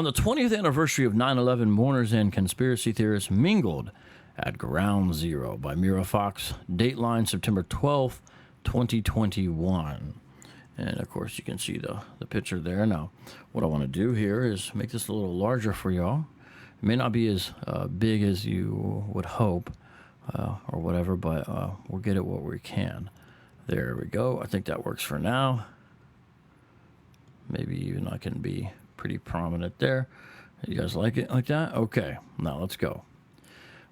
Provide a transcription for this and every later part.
On the 20th anniversary of 9/11, mourners and conspiracy theorists mingled at Ground Zero by Mira Fox. Dateline September 12th, 2021. And of course, you can see the picture there. Now, what I want to do here is make this a little larger for y'all. It may not be as big as you would hope or whatever, but we'll get it what we can. There we go. I think that works for now. Maybe even I can be pretty prominent there. You guys like it like that? Okay, now let's go.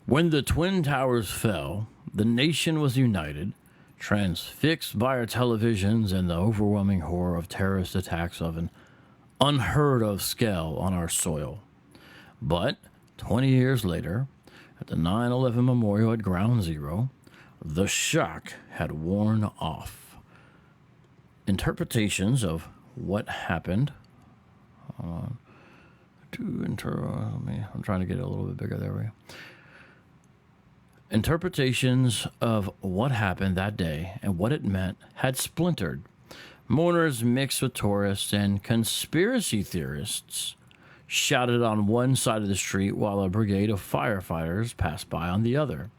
When the Twin Towers fell, the nation was united, transfixed by our televisions and the overwhelming horror of terrorist attacks of an unheard of scale on our soil. But 20 years later, at the 9/11 memorial at Ground Zero, the shock had worn off. Interpretations of what happened. I'm trying to get it a little bit bigger. There we go. Interpretations of what happened that day and what it meant had splintered. Mourners mixed with tourists and conspiracy theorists shouted on one side of the street while a brigade of firefighters passed by on the other.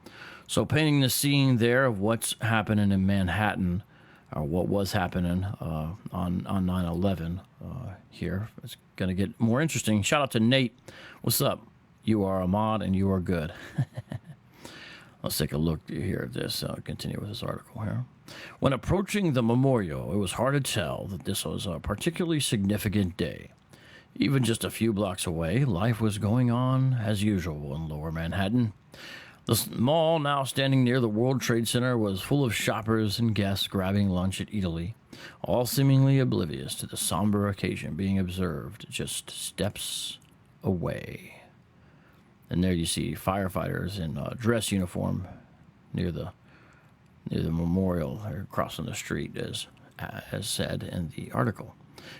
So painting the scene there of what's happening in Manhattan, or what was happening on 9/11 here. It's going to get more interesting. Shout out to Nate. What's up? You are Ahmad and you are good. Let's take a look here at this. Continue with this article here. When approaching the memorial, it was hard to tell that this was a particularly significant day. Even just a few blocks away, life was going on as usual in Lower Manhattan. The mall, now standing near the World Trade Center, was full of shoppers and guests grabbing lunch at Italy, all seemingly oblivious to the somber occasion being observed just steps away. And there you see firefighters in dress uniform near the memorial, crossing the street, as said in the article.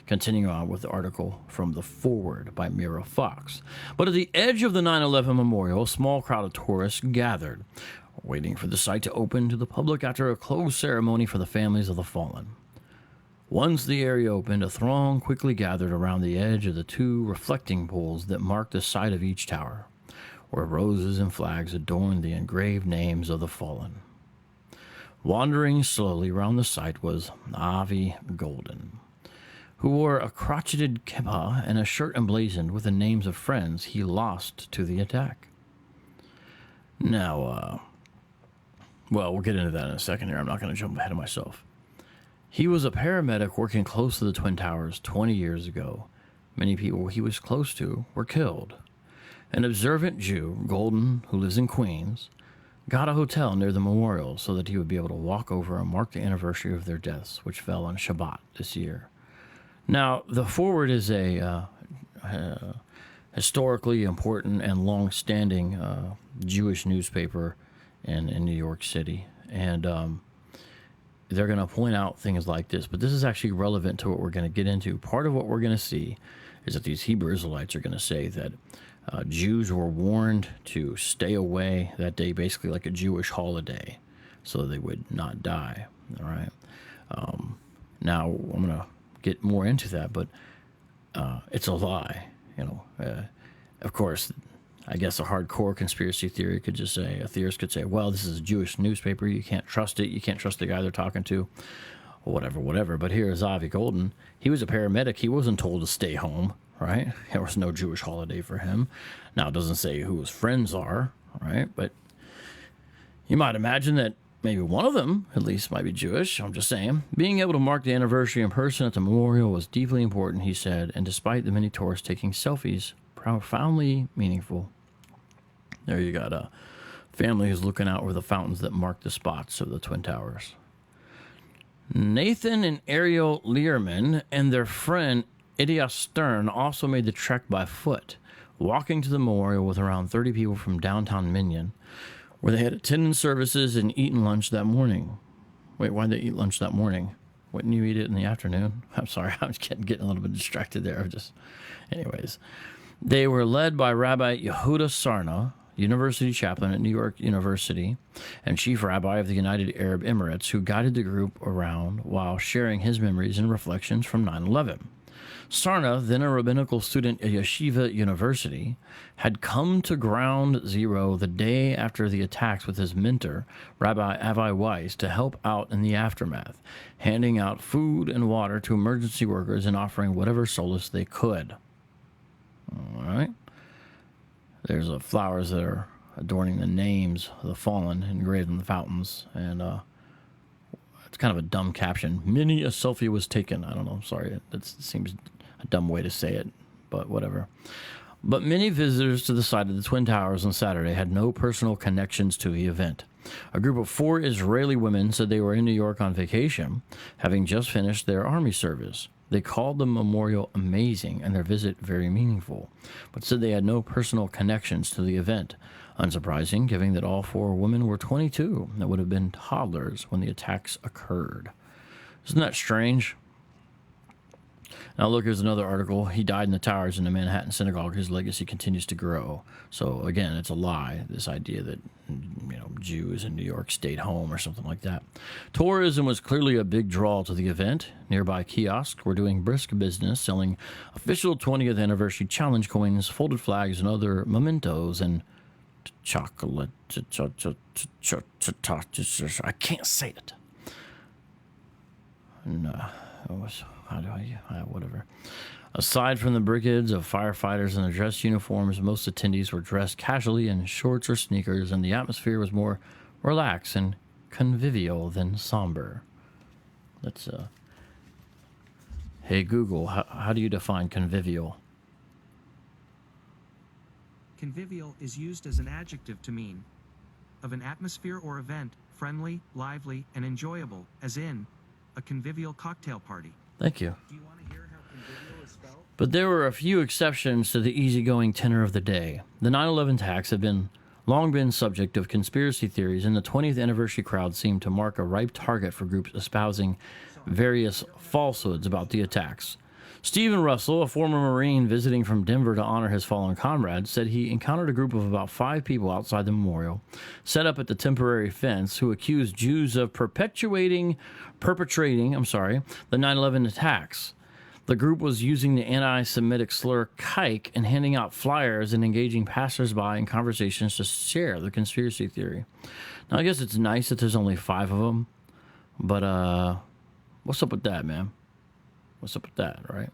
Continuing on with the article from the foreword by Mira Fox. But at the edge of the 9/11 memorial, a small crowd of tourists gathered, waiting for the site to open to the public after a closed ceremony for the families of the fallen. Once the area opened, a throng quickly gathered around the edge of the two reflecting pools that marked the site of each tower, where roses and flags adorned the engraved names of the fallen. Wandering slowly around the site was Avi Golden, who wore a crotcheted kippah and a shirt emblazoned with the names of friends he lost to the attack. Now, well, we'll get into that in a second here. I'm not going to jump ahead of myself. He was a paramedic working close to the Twin Towers 20 years ago. Many people he was close to were killed. An observant Jew, Golden, who lives in Queens, got a hotel near the memorial so that he would be able to walk over and mark the anniversary of their deaths, which fell on Shabbat this year. Now, the foreword is a historically important and long-standing Jewish newspaper in New York City, and they're going to point out things like this, but this is actually relevant to what we're going to get into. Part of what we're going to see is that these Hebrew Israelites are going to say that Jews were warned to stay away that day, basically like a Jewish holiday, so they would not die. All right. Now, I'm going to get more into that, but it's a lie. Of course, I guess a hardcore conspiracy theory could just say, a theorist could say, well, this is a Jewish newspaper, you can't trust it, you can't trust the guy they're talking to, whatever. But here is Avi Golden. He was a paramedic. He wasn't told to stay home, right? There was no Jewish holiday for him. Now, it doesn't say who his friends are, right? But you might imagine that maybe one of them, at least, might be Jewish. I'm just saying. Being able to mark the anniversary in person at the memorial was deeply important, he said, and despite the many tourists taking selfies, profoundly meaningful. There you got a family who's looking out over the fountains that mark the spots of the Twin Towers. Nathan and Ariel Learman and their friend Idia Stern also made the trek by foot, walking to the memorial with around 30 people from downtown Minion, where they had attended services and eaten lunch that morning. Wait, why'd they eat lunch that morning? Wouldn't you eat it in the afternoon? I'm sorry, I was getting a little bit distracted there. Anyways. They were led by Rabbi Yehuda Sarna, university chaplain at New York University, and chief rabbi of the United Arab Emirates, who guided the group around while sharing his memories and reflections from 9/11. Sarna, then a rabbinical student at Yeshiva University, had come to ground zero the day after the attacks with his mentor, Rabbi Avi Weiss, to help out in the aftermath, handing out food and water to emergency workers and offering whatever solace they could. All right. There's flowers that are adorning the names of the fallen engraved in the fountains, and it's kind of a dumb caption. Many a selfie was taken. I don't know. Sorry, that seems a dumb way to say it, but whatever. But many visitors to the site of the Twin Towers on Saturday had no personal connections to the event. A group of 4 Israeli women said they were in New York on vacation, having just finished their army service. They called the memorial amazing and their visit very meaningful, but said they had no personal connections to the event. Unsurprising, given that all 4 women were 22 that would have been toddlers when the attacks occurred. Isn't that strange? Now look, here's another article. He died in the towers in the Manhattan synagogue. His legacy continues to grow. So again, it's a lie, this idea that, Jews in New York stayed home or something like that. Tourism was clearly a big draw to the event. Nearby kiosks were doing brisk business, selling official 20th anniversary challenge coins, folded flags, and other mementos, and chocolate. I can't say it. No. Whatever. Aside from the brigades of firefighters in their dress uniforms, most attendees were dressed casually in shorts or sneakers, and the atmosphere was more relaxed and convivial than somber. Let's, Hey Google, how do you define convivial? Convivial is used as an adjective to mean of an atmosphere or event, friendly, lively, and enjoyable, as in a convivial cocktail party. Thank you. Do you want to hear how convivial is spelled? But there were a few exceptions to the easygoing tenor of the day. The 9/11 attacks have long been subject of conspiracy theories, and the 20th anniversary crowd seemed to mark a ripe target for groups espousing various falsehoods about the attacks. Stephen Russell, a former Marine visiting from Denver to honor his fallen comrades, said he encountered a group of about 5 people outside the memorial, set up at the temporary fence, who accused Jews of perpetrating the 9/11 attacks. The group was using the anti-Semitic slur kike and handing out flyers and engaging passersby in conversations to share the conspiracy theory. Now, I guess it's nice that there's only 5 of them, but what's up with that, man? What's up with that, right?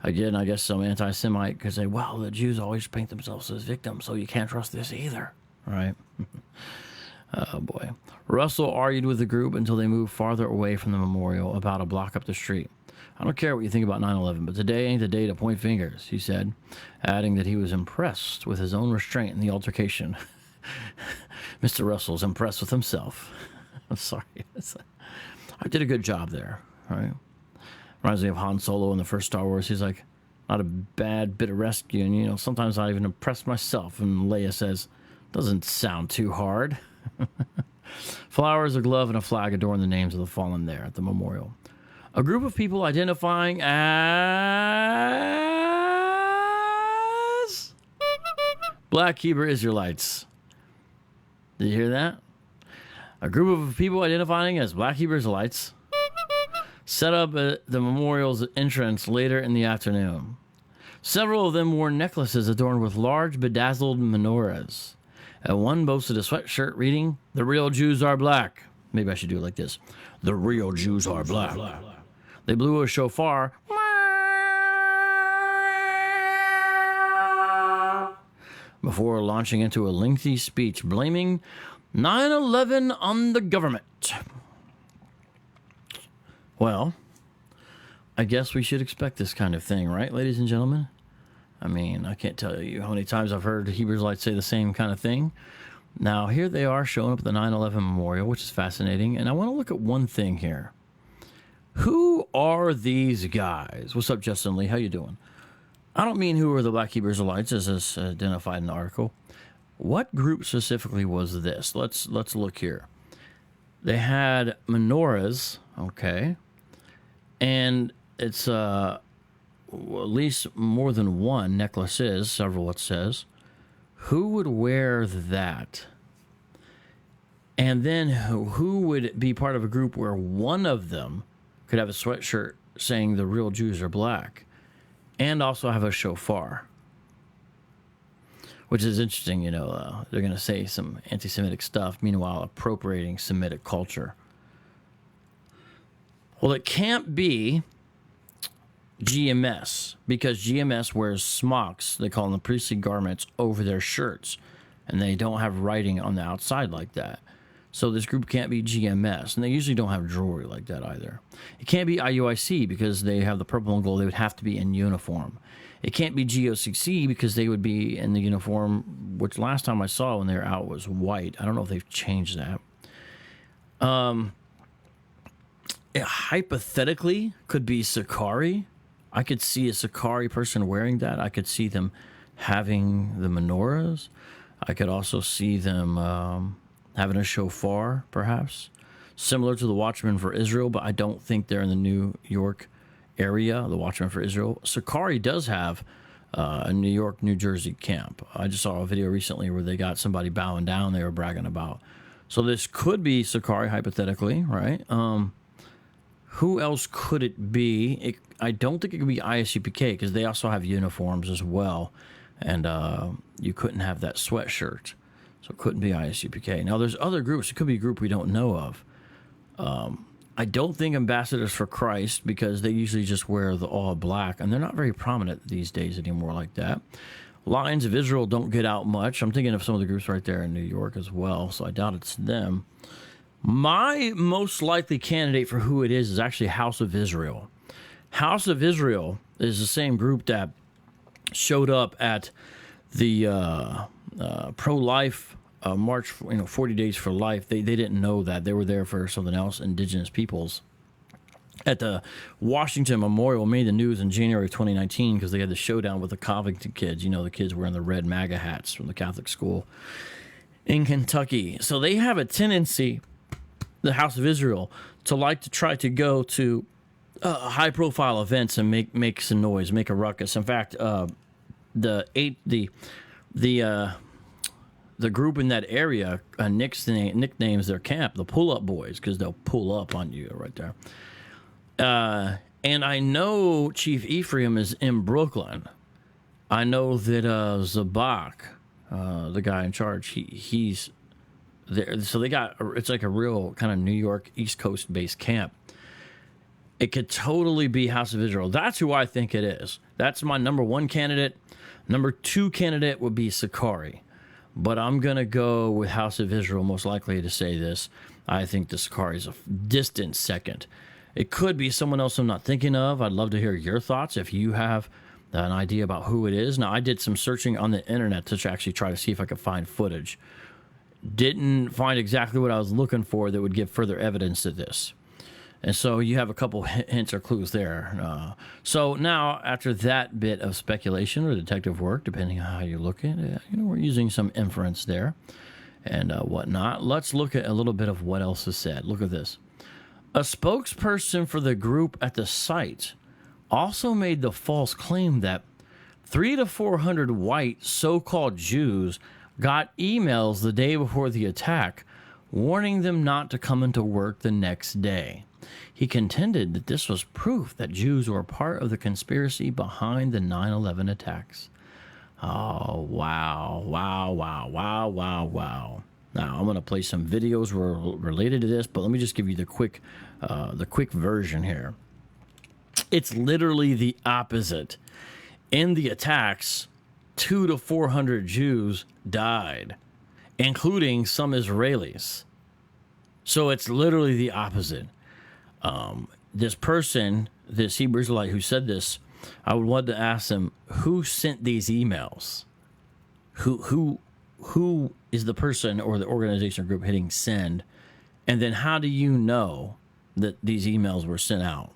Again, I guess some anti-Semite could say, well, the Jews always paint themselves as victims, so you can't trust this either, right? Oh, boy. Russell argued with the group until they moved farther away from the memorial, about a block up the street. I don't care what you think about 9/11, but today ain't the day to point fingers, he said, adding that he was impressed with his own restraint in the altercation. Mr. Russell's impressed with himself. I'm sorry. I did a good job there, right? Reminds me of Han Solo in the first Star Wars. He's like, not a bad bit of rescue. And, sometimes I even impress myself. And Leia says, doesn't sound too hard. Flowers, a glove, and a flag adorn the names of the fallen there at the memorial. A group of people identifying as Black Hebrew Israelites. Did you hear that? A group of people identifying as Black Hebrew Israelites set up at the memorial's entrance later in the afternoon. Several of them wore necklaces adorned with large bedazzled menorahs. And one boasted a sweatshirt reading, "The real Jews are black." Maybe I should do it like this. The real Jews are black. They blew a shofar before launching into a lengthy speech blaming 9/11 on the government. Well, I guess we should expect this kind of thing, right, ladies and gentlemen? I mean, I can't tell you how many times I've heard Hebrew Israelites say the same kind of thing. Now, here they are showing up at the 9/11 memorial, which is fascinating. And I want to look at one thing here. Who are these guys? What's up, Justin Lee? How you doing? I don't mean who are the Black Hebrew Israelites, as is identified in the article. What group specifically was this? Let's look here. They had menorahs, okay, and it's at least more than one necklaces, several it says. Who would wear that? And then who would be part of a group where one of them could have a sweatshirt saying the real Jews are black? and also have a shofar, which is interesting. You know, they're going to say some anti-Semitic stuff, meanwhile appropriating Semitic culture. Well, it can't be GMS, because GMS wears smocks, they call them the priestly garments, over their shirts, and they don't have writing on the outside like that. So this group can't be GMS, and they usually don't have jewelry like that either. It can't be IUIC because they have the purple and gold. They would have to be in uniform. It can't be GOCC because they would be in the uniform, which last time I saw when they were out was white. I don't know if they've changed that. It hypothetically could be Sakari. I could see a Sakari person wearing that. I could see them having the menorahs. I could also see them having a shofar, perhaps, similar to the Watchmen for Israel, but I don't think they're in the New York area, the Watchmen for Israel. Sakari does have a New York, New Jersey camp. I just saw a video recently where they got somebody bowing down they were bragging about. So this could be Sakari, hypothetically, right? Who else could it be? I don't think it could be ISUPK because they also have uniforms as well, and you couldn't have that sweatshirt. So it couldn't be ISUPK. Now, there's other groups. It could be a group we don't know of. I don't think Ambassadors for Christ, because they usually just wear the all black, and they're not very prominent these days anymore like that. Lions of Israel don't get out much. I'm thinking of some of the groups right there in New York as well, so I doubt it's them. My most likely candidate for who it is actually House of Israel. House of Israel is the same group that showed up at the pro-life march, 40 Days for Life. They didn't know that. They were there for something else, indigenous peoples. At the Washington Memorial, made the news in January of 2019 because they had the showdown with the Covington kids. The kids wearing the red MAGA hats from the Catholic school in Kentucky. So they have a tendency, the House of Israel, to like to try to go to high-profile events and make some noise, make a ruckus. In fact, the group in that area nicknames their camp the Pull-Up Boys because they'll pull up on you right there. And I know Chief Ephraim is in Brooklyn. I know that Zabak, the guy in charge, he's there. So it's like a real kind of New York East Coast based camp. It could totally be House of Israel. That's who I think it is. That's my number one candidate. Number two candidate would be Sakari. But I'm going to go with House of Israel, most likely to say this. I think the Sakari is a distant second. It could be someone else I'm not thinking of. I'd love to hear your thoughts if you have an idea about who it is. Now, I did some searching on the internet to actually try to see if I could find footage. Didn't find exactly what I was looking for that would give further evidence to this. And so you have a couple hints or clues there. So now, after that bit of speculation or detective work, depending on how you look at it, we're using some inference there and whatnot. Let's look at a little bit of what else is said. Look at this. A spokesperson for the group at the site also made the false claim that 300 to 400 white so-called Jews got emails the day before the attack warning them not to come into work the next day. He contended that this was proof that Jews were part of the conspiracy behind the 9/11 attacks. Oh, wow, wow, wow, wow, wow, wow. Now, I'm going to play some videos related to this, but let me just give you the quick version here. It's literally the opposite. In the attacks, 200 to 400 Jews died, including some Israelis. So it's literally the opposite. This person, this Hebrew Israelite who said this, I would want to ask them, who sent these emails? Who is the person or the organization or group hitting send? And then how do you know that these emails were sent out?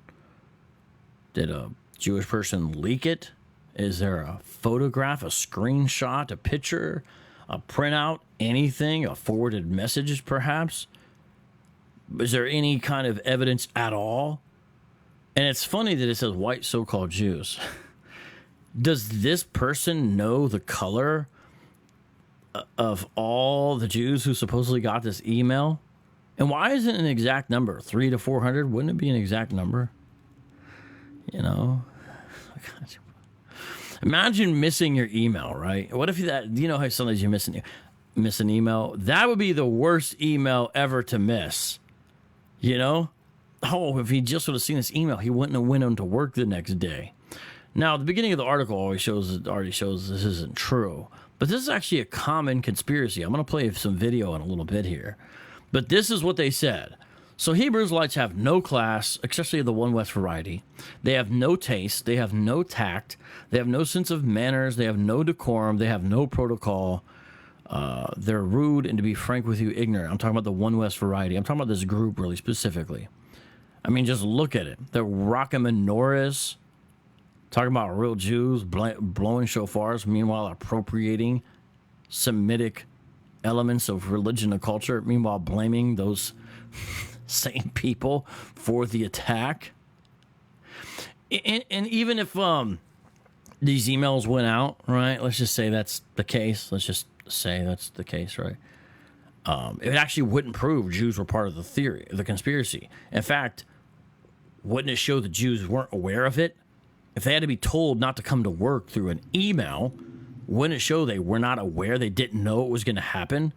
Did a Jewish person leak it? Is there a photograph, a screenshot, a picture, a printout, anything, a forwarded message perhaps? Is there any kind of evidence at all? And it's funny that it says white so-called Jews. Does this person know the color of all the Jews who supposedly got this email? And why isn't it an exact number? 300 to 400? Wouldn't it be an exact number? Imagine missing your email, right? What if that, you know how sometimes you miss an email? That would be the worst email ever to miss. You know? Oh, if he just would have seen this email, he wouldn't have went on to work the next day. Now, the beginning of the article already shows this isn't true. But this is actually a common conspiracy. I'm going to play some video in a little bit here. But this is what they said. So Hebrew Israelites have no class, especially the One West variety. They have no taste. They have no tact. They have no sense of manners. They have no decorum. They have no protocol. They're rude and, to be frank with you, ignorant. I'm talking about the One West variety. I'm talking about this group really specifically. I mean, just look at it. They're rocking menorahs, talking about real Jews, blowing shofars, meanwhile appropriating Semitic elements of religion and culture, meanwhile blaming those same people for the attack. And even if these emails went out, right, let's just say that's the case. Let's just say that's the case, right? It actually wouldn't prove Jews were part of the theory, the conspiracy. In fact, wouldn't it show the Jews weren't aware of it? If they had to be told not to come to work through an email, wouldn't it show they were not aware, they didn't know it was going to happen?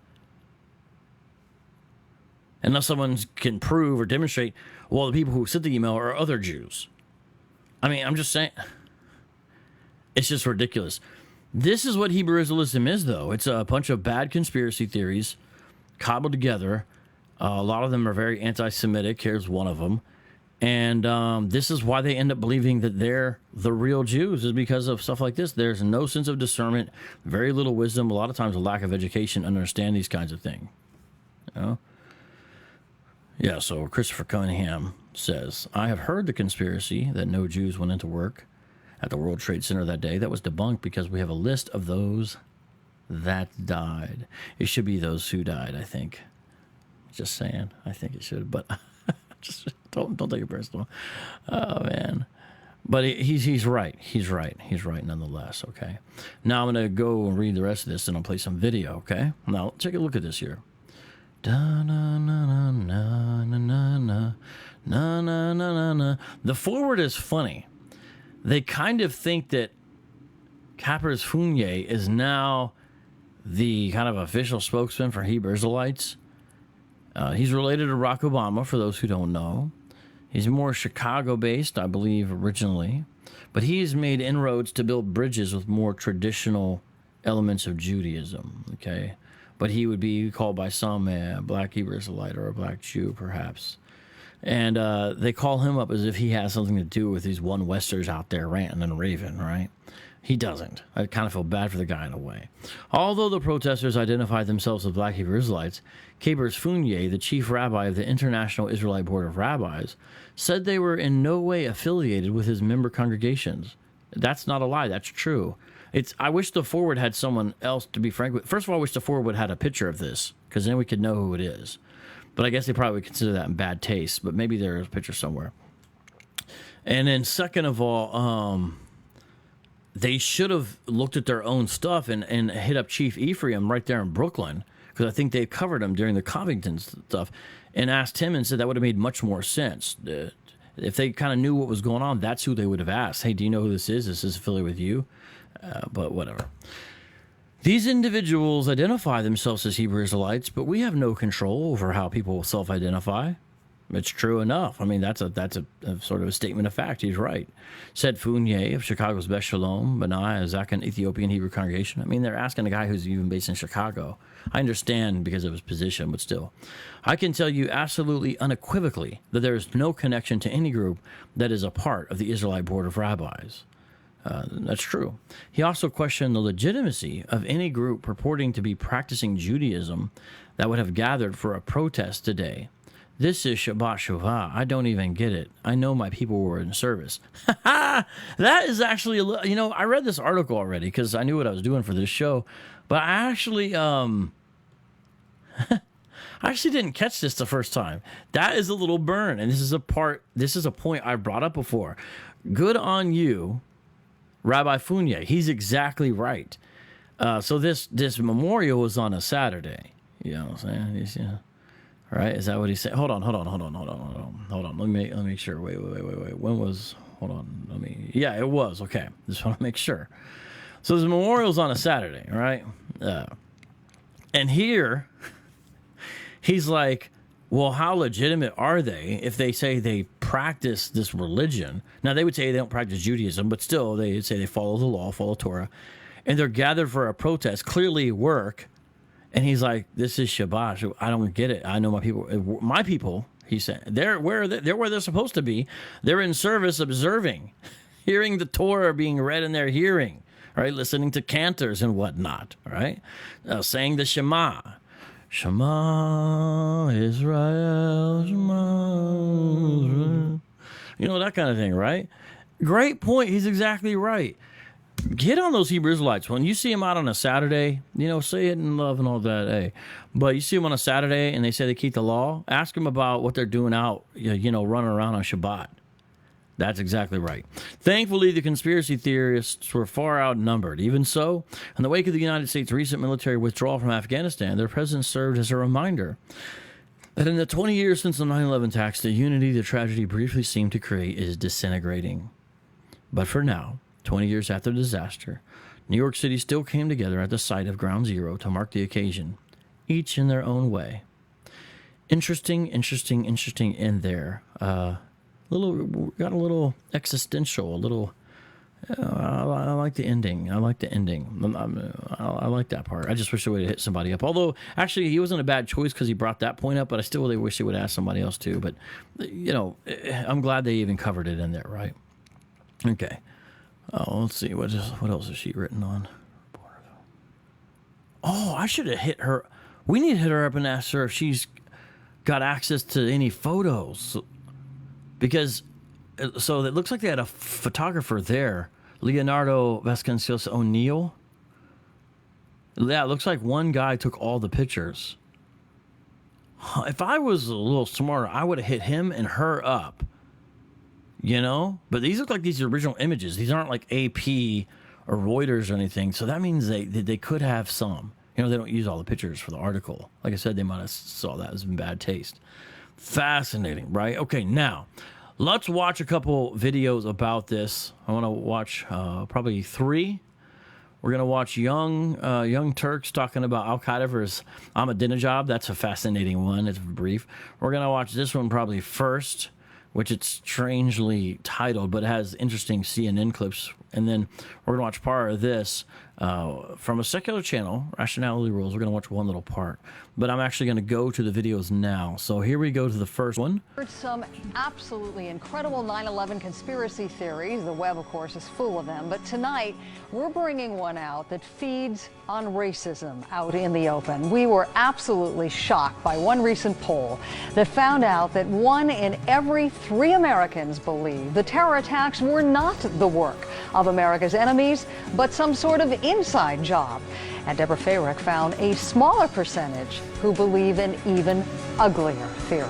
Unless someone can prove or demonstrate, well, the people who sent the email are other Jews. I mean, I'm just saying, it's just ridiculous. This is what Hebrew Israelism is, though. It's a bunch of bad conspiracy theories cobbled together. A lot of them are very anti-Semitic. Here's one of them. And this is why they end up believing that they're the real Jews, is because of stuff like this. There's no sense of discernment, very little wisdom, a lot of times a lack of education to understand these kinds of things. You know? Yeah, so Christopher Cunningham says, I have heard the conspiracy that no Jews went into work at the World Trade Center that day. That was debunked because we have a list of those that died. It should be those who died, I think. Just saying. I think it should, but just don't take it personal. Oh, man. But he's right. He's right. He's right nonetheless, okay? Now I'm going to go and read the rest of this, and I'll play some video, okay? Now, take a look at this here. Da na na na na na na na na na na na. The forward is funny. They kind of think that Capers Fournier is now the kind of official spokesman for Hebrew Israelites. He's related to Barack Obama, for those who don't know. He's more Chicago-based, I believe, originally. But he's made inroads to build bridges with more traditional elements of Judaism, okay? But he would be called by some a black Hebrew Israelite or a black Jew, perhaps. And they call him up as if he has something to do with these One Westers out there ranting and raving, right? He doesn't. I kind of feel bad for the guy in a way. Although the protesters identified themselves as black Hebrew Israelites, Capers Fournier, the chief rabbi of the International Israelite Board of Rabbis, said they were in no way affiliated with his member congregations. That's not a lie. That's true. I wish the forward had someone else, to be frank with. First of all, I wish the forward had a picture of this, because then we could know who it is. But I guess they probably would consider that in bad taste, but maybe there's a picture somewhere. And then second of all, they should have looked at their own stuff and hit up Chief Ephraim right there in Brooklyn, because I think they covered him during the Covington stuff, and asked him and said that would have made much more sense. If they kind of knew what was going on, that's who they would have asked. Hey, do you know who this is? Is this affiliated with you? But whatever. These individuals identify themselves as Hebrew Israelites, but we have no control over how people self-identify. It's true enough. I mean, that's a sort of a statement of fact. He's right. Said Fournier of Chicago's Beth Shalom, Benai, a Zakan Ethiopian Hebrew congregation. I mean, they're asking a guy who's even based in Chicago. I understand because of his position, but still. I can tell you absolutely unequivocally that there is no connection to any group that is a part of the Israelite Board of Rabbis. That's true. He also questioned the legitimacy of any group purporting to be practicing Judaism that would have gathered for a protest today. This is Shabbat Shuvah. I don't even get it. I know my people were in service. That is actually, I read this article already because I knew what I was doing for this show, but I actually, I actually didn't catch this the first time. That is a little burn, and this is a point I brought up before. Good on you, Rabbi Fournier. He's exactly right. So this memorial was on a Saturday. You know what I'm saying? Right? Is that what he said? Hold on. Let me make sure. Wait. When was hold on. Yeah, it was. Okay. Just want to make sure. So the memorial's on a Saturday, right? And here, he's like, well, how legitimate are they if they say they practice this religion? Now, they would say they don't practice Judaism, but still, they say they follow the law, follow Torah. And they're gathered for a protest, clearly work. And he's like, this is Shabbat. I don't get it. I know my people, he said, they're where they're supposed to be. They're in service, observing, hearing the Torah being read in their hearing, right? Listening to cantors and whatnot, right? Saying the Shema. Shema Israel, Shema Israel. You know, that kind of thing, right? Great point. He's exactly right. Get on those Hebrew Israelites. When you see them out on a Saturday, you know, say it in love and all that, hey. But you see them on a Saturday and they say they keep the law, ask them about what they're doing out, you know, running around on Shabbat. That's exactly right. Thankfully, the conspiracy theorists were far outnumbered. Even so, in the wake of the United States' recent military withdrawal from Afghanistan, their president served as a reminder that in the 20 years since the 9/11 attacks, the unity the tragedy briefly seemed to create is disintegrating. But for now, 20 years after the disaster, New York City still came together at the site of Ground Zero to mark the occasion, each in their own way. Interesting in there. Got a little existential, a little. I like the ending. I like that part. I just wish they would have hit somebody up. Although, actually, he wasn't a bad choice because he brought that point up. But I still really wish he would ask somebody else too. But you know, I'm glad they even covered it in there, right? Okay. Oh, let's see. What else is she written on? Oh, I should have hit her. We need to hit her up and ask her if she's got access to any photos. Because, so it looks like they had a photographer there, Leonardo Vasconcelos O'Neill. Yeah, it looks like one guy took all the pictures. If I was a little smarter, I would have hit him and her up. You know? But these look like these original images. These aren't like AP or Reuters or anything. So that means they could have some. You know, they don't use all the pictures for the article. Like I said, they might have saw that as in bad taste. Fascinating, right? Okay, now, let's watch a couple videos about this. I want to watch probably 3. We're going to watch young Turks talking about Al-Qaeda versus Ahmadinejad. That's a fascinating one. It's brief. We're going to watch this one probably first, which it's strangely titled, but it has interesting CNN clips. And then we're going to watch part of this from a secular channel, Rationality Rules. We're going to watch one little part. But I'm actually going to go to the videos now. So here we go to the first one. Some absolutely incredible 9/11 conspiracy theories. The web, of course, is full of them. But tonight, we're bringing one out that feeds on racism out in the open. We were absolutely shocked by one recent poll that found out that 1 in every 3 Americans believe the terror attacks were not the work of America's enemies, but some sort of inside job. And Deborah Farrick found a smaller percentage who believe an even uglier theory.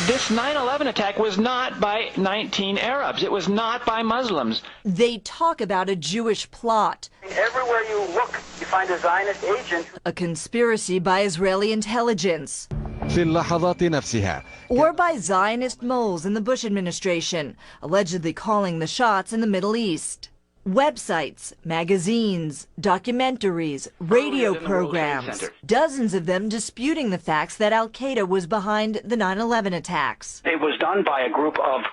This 9/11 attack was not by 19 Arabs. It was not by Muslims. They talk about a Jewish plot. Everywhere you look, you find a Zionist agent. A conspiracy by Israeli intelligence. في اللحظات نفسها. Or by Zionist moles in the Bush administration, allegedly calling the shots in the Middle East. Websites, magazines, documentaries, radio programs, dozens of them disputing the facts that Al-Qaeda was behind the 9/11 attacks. It was done by a group of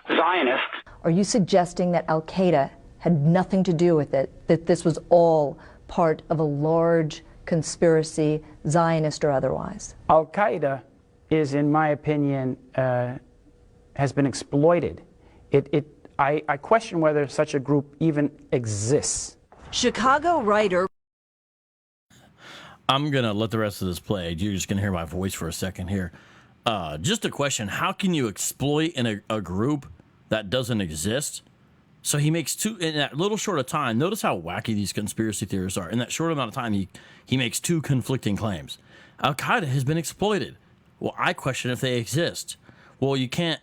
Zionists. Are you suggesting that Al-Qaeda had nothing to do with it, that this was all part of a large conspiracy, Zionist or otherwise? Al-Qaeda is, in my opinion, has been exploited. I question whether such a group even exists. Chicago writer. I'm going to let the rest of this play. You're just going to hear my voice for a second here. Just a question. How can you exploit in a group that doesn't exist? So he makes two, in that little short of time, notice how wacky these conspiracy theorists are. In that short amount of time, he makes 2 conflicting claims. Al-Qaeda has been exploited. Well, I question if they exist. Well, you can't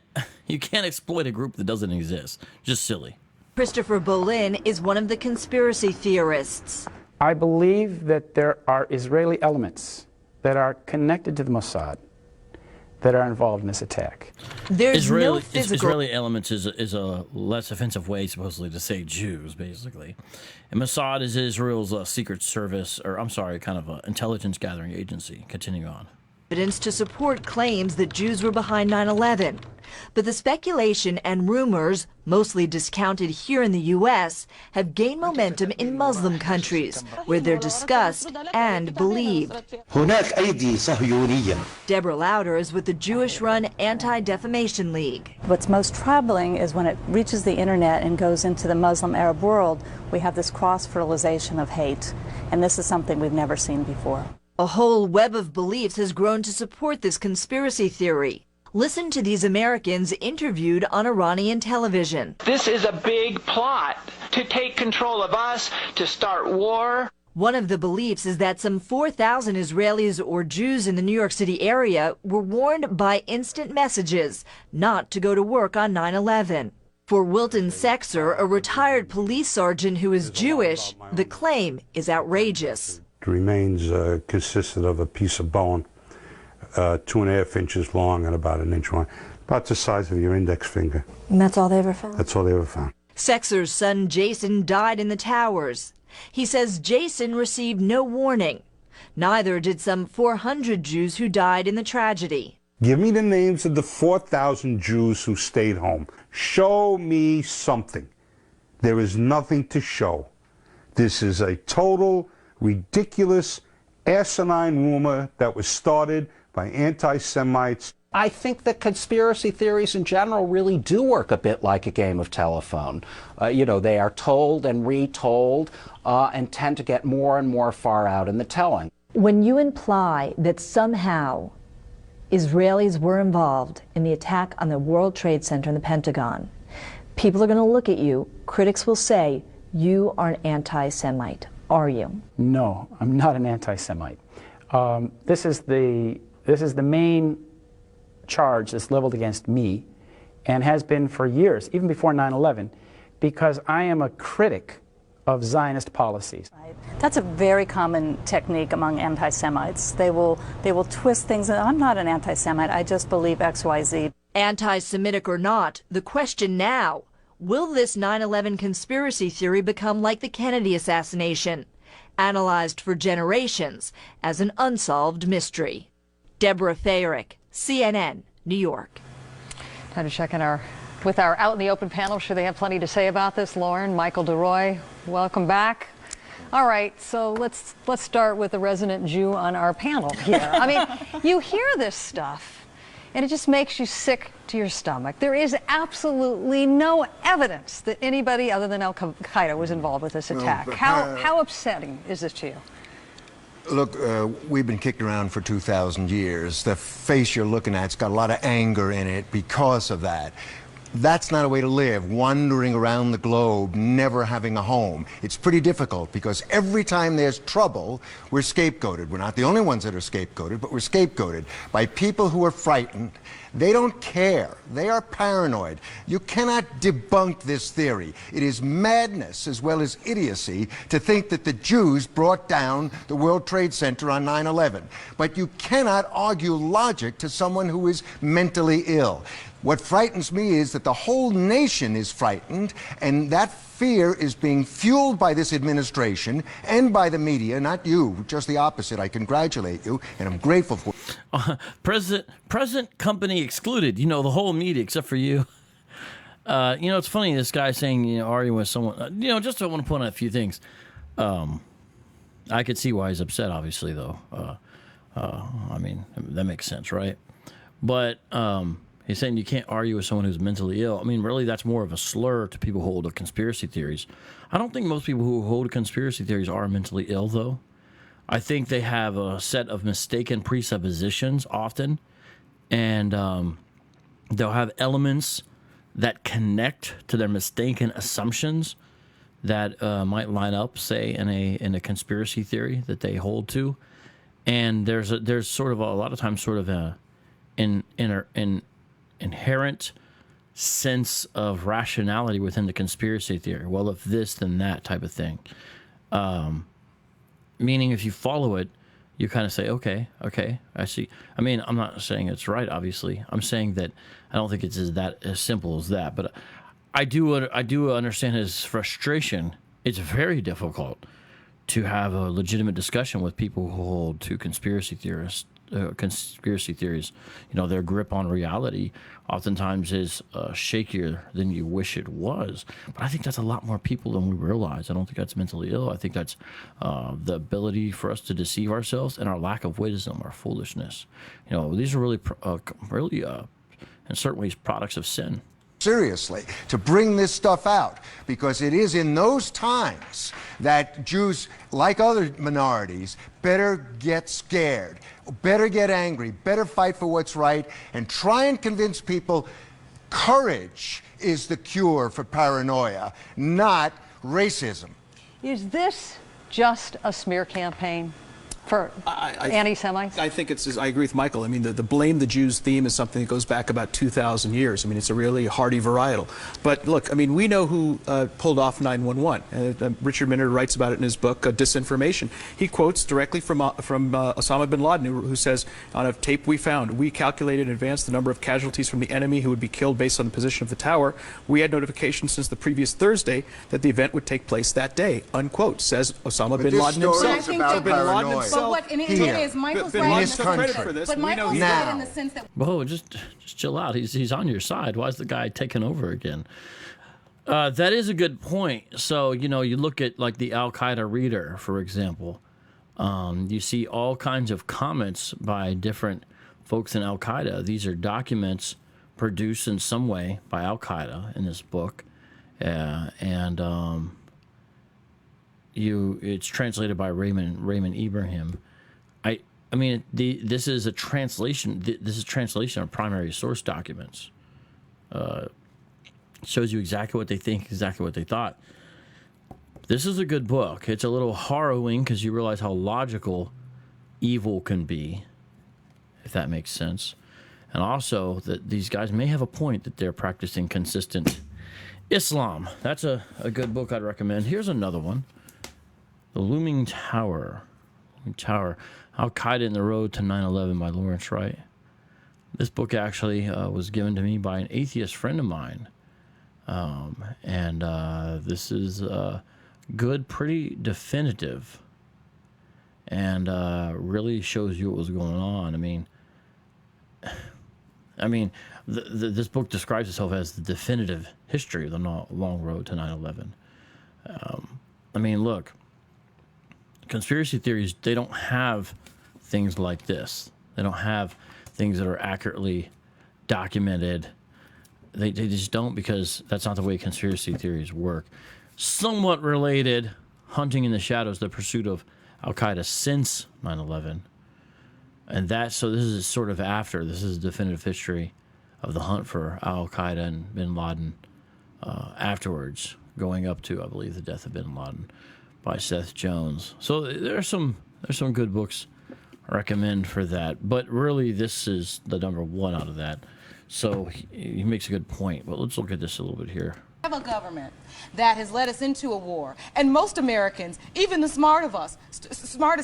exploit a group that doesn't exist. Just silly. Christopher Bolin is one of the conspiracy theorists. I believe that there are Israeli elements that are connected to the Mossad that are involved in this attack. There's no physical... Israeli elements is a less offensive way, supposedly, to say Jews, basically. And Mossad is Israel's secret service, or I'm sorry, kind of an intelligence gathering agency. Continuing on. Evidence to support claims that Jews were behind 9/11. But the speculation and rumors, mostly discounted here in the U.S., have gained momentum in Muslim countries, where they're discussed and believed. Deborah Lauder is with the Jewish-run Anti-Defamation League. What's most troubling is when it reaches the internet and goes into the Muslim Arab world, we have this cross-fertilization of hate, and this is something we've never seen before. A whole web of beliefs has grown to support this conspiracy theory. Listen to these Americans interviewed on Iranian television. This is a big plot to take control of us, to start war. One of the beliefs is that some 4,000 Israelis or Jews in the New York City area were warned by instant messages not to go to work on 9/11. For Wilton Sexer, a retired police sergeant who is Jewish, the claim is outrageous. The remains consisted of a piece of bone, 2.5 inches long and about 1 inch wide, about the size of your index finger. And that's all they ever found? That's all they ever found. Sexer's son Jason died in the towers. He says Jason received no warning. Neither did some 400 Jews who died in the tragedy. Give me the names of the 4,000 Jews who stayed home. Show me something. There is nothing to show. This is a total, ridiculous, asinine rumor that was started by anti-Semites. I think that conspiracy theories in general really do work a bit like a game of telephone. You know, they are told and retold and tend to get more and more far out in the telling. When you imply that somehow Israelis were involved in the attack on the World Trade Center and the Pentagon, people are going to look at you, critics will say, you are an anti-Semite. Are you? No, I'm not an anti-Semite. This is the main charge that's leveled against me and has been for years, even before 9/11, because I am a critic of Zionist policies. That's a very common technique among anti-Semites. They will twist things. I'm not an anti-Semite. I just believe X, Y, Z. Anti-Semitic or not, the question now, will this 9/11 conspiracy theory become like the Kennedy assassination, analyzed for generations as an unsolved mystery? Deborah Fayrick, CNN, New York. Time to check in with our Out in the Open panel. Sure they have plenty to say about this. Lauren, Michael DeRoy, welcome back. All right, so let's start with the resident Jew on our panel here. I mean, you hear this stuff, and it just makes you sick to your stomach. There is absolutely no evidence that anybody other than Al-Qaeda was involved with this attack. How upsetting is this to you? Look, we've been kicked around for 2,000 years. The face you're looking at's got a lot of anger in it because of that. That's not a way to live, wandering around the globe, never having a home. It's pretty difficult because every time there's trouble, we're scapegoated. We're not the only ones that are scapegoated, but we're scapegoated by people who are frightened. They don't care. They are paranoid. You cannot debunk this theory. It is madness as well as idiocy to think that the Jews brought down the World Trade Center on 9/11. But you cannot argue logic to someone who is mentally ill. What frightens me is that the whole nation is frightened, and that fear is being fueled by this administration and by the media, not you, just the opposite. I congratulate you, and I'm grateful for Present company excluded, you know, the whole media except for you. You know, it's funny, this guy saying, you know, arguing with someone, you know, just I want to point out a few things. I could see why he's upset, obviously, though. I mean, that makes sense, right? But he's saying you can't argue with someone who's mentally ill. I mean, really, that's more of a slur to people who hold to conspiracy theories. I don't think most people who hold conspiracy theories are mentally ill, though. I think they have a set of mistaken presuppositions often, and they'll have elements that connect to their mistaken assumptions that might line up, say, in a conspiracy theory that they hold to. And there's sort of a lot of times sort of an inherent sense of rationality within the conspiracy theory. Well, if this, then that type of thing. Meaning if you follow it, you kind of say, okay, I see. I mean, I'm not saying it's right, obviously. I'm saying that I don't think it's as simple as that. But I do understand his frustration. It's very difficult to have a legitimate discussion with people who hold to conspiracy theories. You know, their grip on reality oftentimes is shakier than you wish it was. But I think that's a lot more people than we realize. I don't think that's mentally ill. I think that's the ability for us to deceive ourselves and our lack of wisdom, our foolishness. You know, these are really in certain ways, products of sin. Seriously, to bring this stuff out, because it is in those times that Jews, like other minorities, better get scared, better get angry, better fight for what's right, and try and convince people courage is the cure for paranoia, not racism. Is this just a smear campaign for anti-Semites? I think I agree with Michael. I mean, the blame the Jews theme is something that goes back about 2,000 years. I mean, it's a really hardy varietal. But look, I mean, we know who pulled off 9/11. Richard Minard writes about it in his book, Disinformation. He quotes directly from Osama bin Laden, who says, on a tape we found, we calculated in advance the number of casualties from the enemy who would be killed based on the position of the tower. We had notification since the previous Thursday that the event would take place that day, unquote, says Osama bin Laden himself. But what it is, Michael's right in the sense, but Michael's right in the sense that. Whoa, just chill out. He's on your side. Why is the guy taking over again? That is a good point. So, you know, you look at like the Al Qaeda Reader, for example. You see all kinds of comments by different folks in Al Qaeda. These are documents produced in some way by Al Qaeda in this book, it's translated by Raymond Ibrahim. I mean, this is a translation. This is translation of primary source documents. Shows you exactly what they think, exactly what they thought. This is a good book. It's a little harrowing because you realize how logical evil can be, if that makes sense, and also that these guys may have a point that they're practicing consistent Islam. That's a good book I'd recommend. Here's another one. The Looming Tower. Al-Qaeda in the Road to 9/11 by Lawrence Wright. This book actually was given to me by an atheist friend of mine. This is good, pretty definitive, and really shows you what was going on. I mean, this book describes itself as the definitive history of the long road to 9/11. I mean, look, conspiracy theories, they don't have things like this. They don't have things that are accurately documented. They just don't, because that's not the way conspiracy theories work. Somewhat related, hunting in the shadows, the pursuit of Al-Qaeda since 9/11. And so this is sort of after. This is a definitive history of the hunt for Al-Qaeda and bin Laden afterwards, going up to, I believe, the death of bin Laden by Seth Jones. So there's some good books I recommend for that. But really, this is the number one out of that. So he makes a good point. But let's look at this a little bit here. We have a government that has led us into a war, and most Americans, even the smartest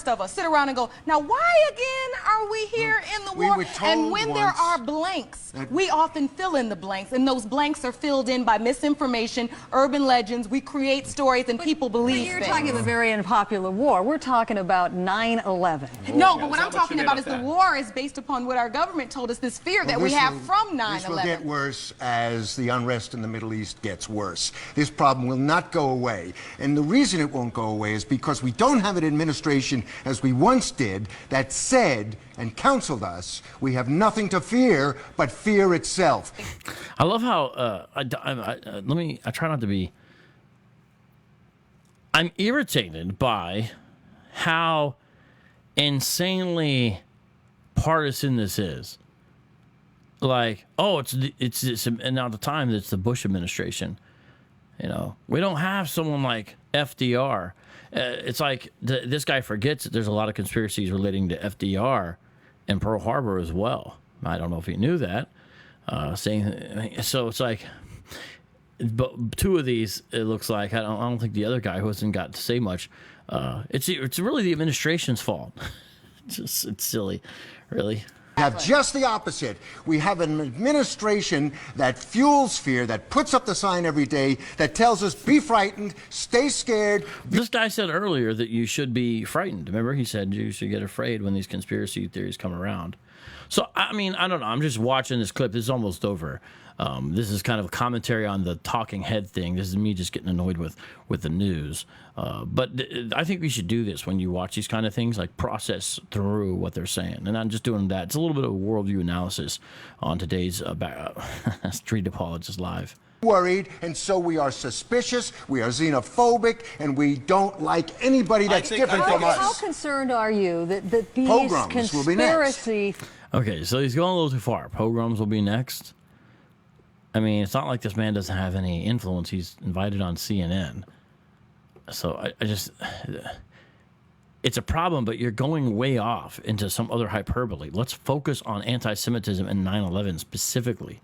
of us, sit around and go, now why again are we here in the war? And when there are blanks, we often fill in the blanks, and those blanks are filled in by misinformation, urban legends. We create stories, and people believe things. You're talking about a very unpopular war. We're talking about 9/11. No, but what I'm talking about is the war is based upon what our government told us, this fear that we have from 9/11. This will get worse as the unrest in the Middle East gets worse. This problem will not go away. And the reason it won't go away is because we don't have an administration, as we once did, that said and counseled us, we have nothing to fear but fear itself. I love how, I try not to be, I'm irritated by how insanely partisan this is. Like, oh, it's and now at the time it's the Bush administration. You know, we don't have someone like FDR. It's like this guy forgets that there's a lot of conspiracies relating to FDR and Pearl Harbor as well. I don't know if he knew that. So it's like, but two of these, it looks like, I don't think the other guy who hasn't got to say much. It's really the administration's fault. Just, it's silly, really. We have just the opposite. We have an administration that fuels fear, that puts up the sign every day, that tells us, be frightened, stay scared. This guy said earlier that you should be frightened. Remember, he said you should get afraid when these conspiracy theories come around. So, I mean, I don't know. I'm just watching this clip. This is almost over. This is kind of a commentary on the talking head thing. This is me just getting annoyed with the news. But I think we should do this when you watch these kind of things, like process through what they're saying. And I'm just doing that. It's a little bit of a worldview analysis on today's Street Apologist Live. Worried, and so we are suspicious, we are xenophobic, and we don't like anybody that's different from us. How concerned are you that these Pogroms will be next. conspiracy... Okay, so he's going a little too far. Pogroms will be next. I mean, it's not like this man doesn't have any influence. He's invited on CNN. So I just... It's a problem, but you're going way off into some other hyperbole. Let's focus on anti-Semitism and 9/11 specifically.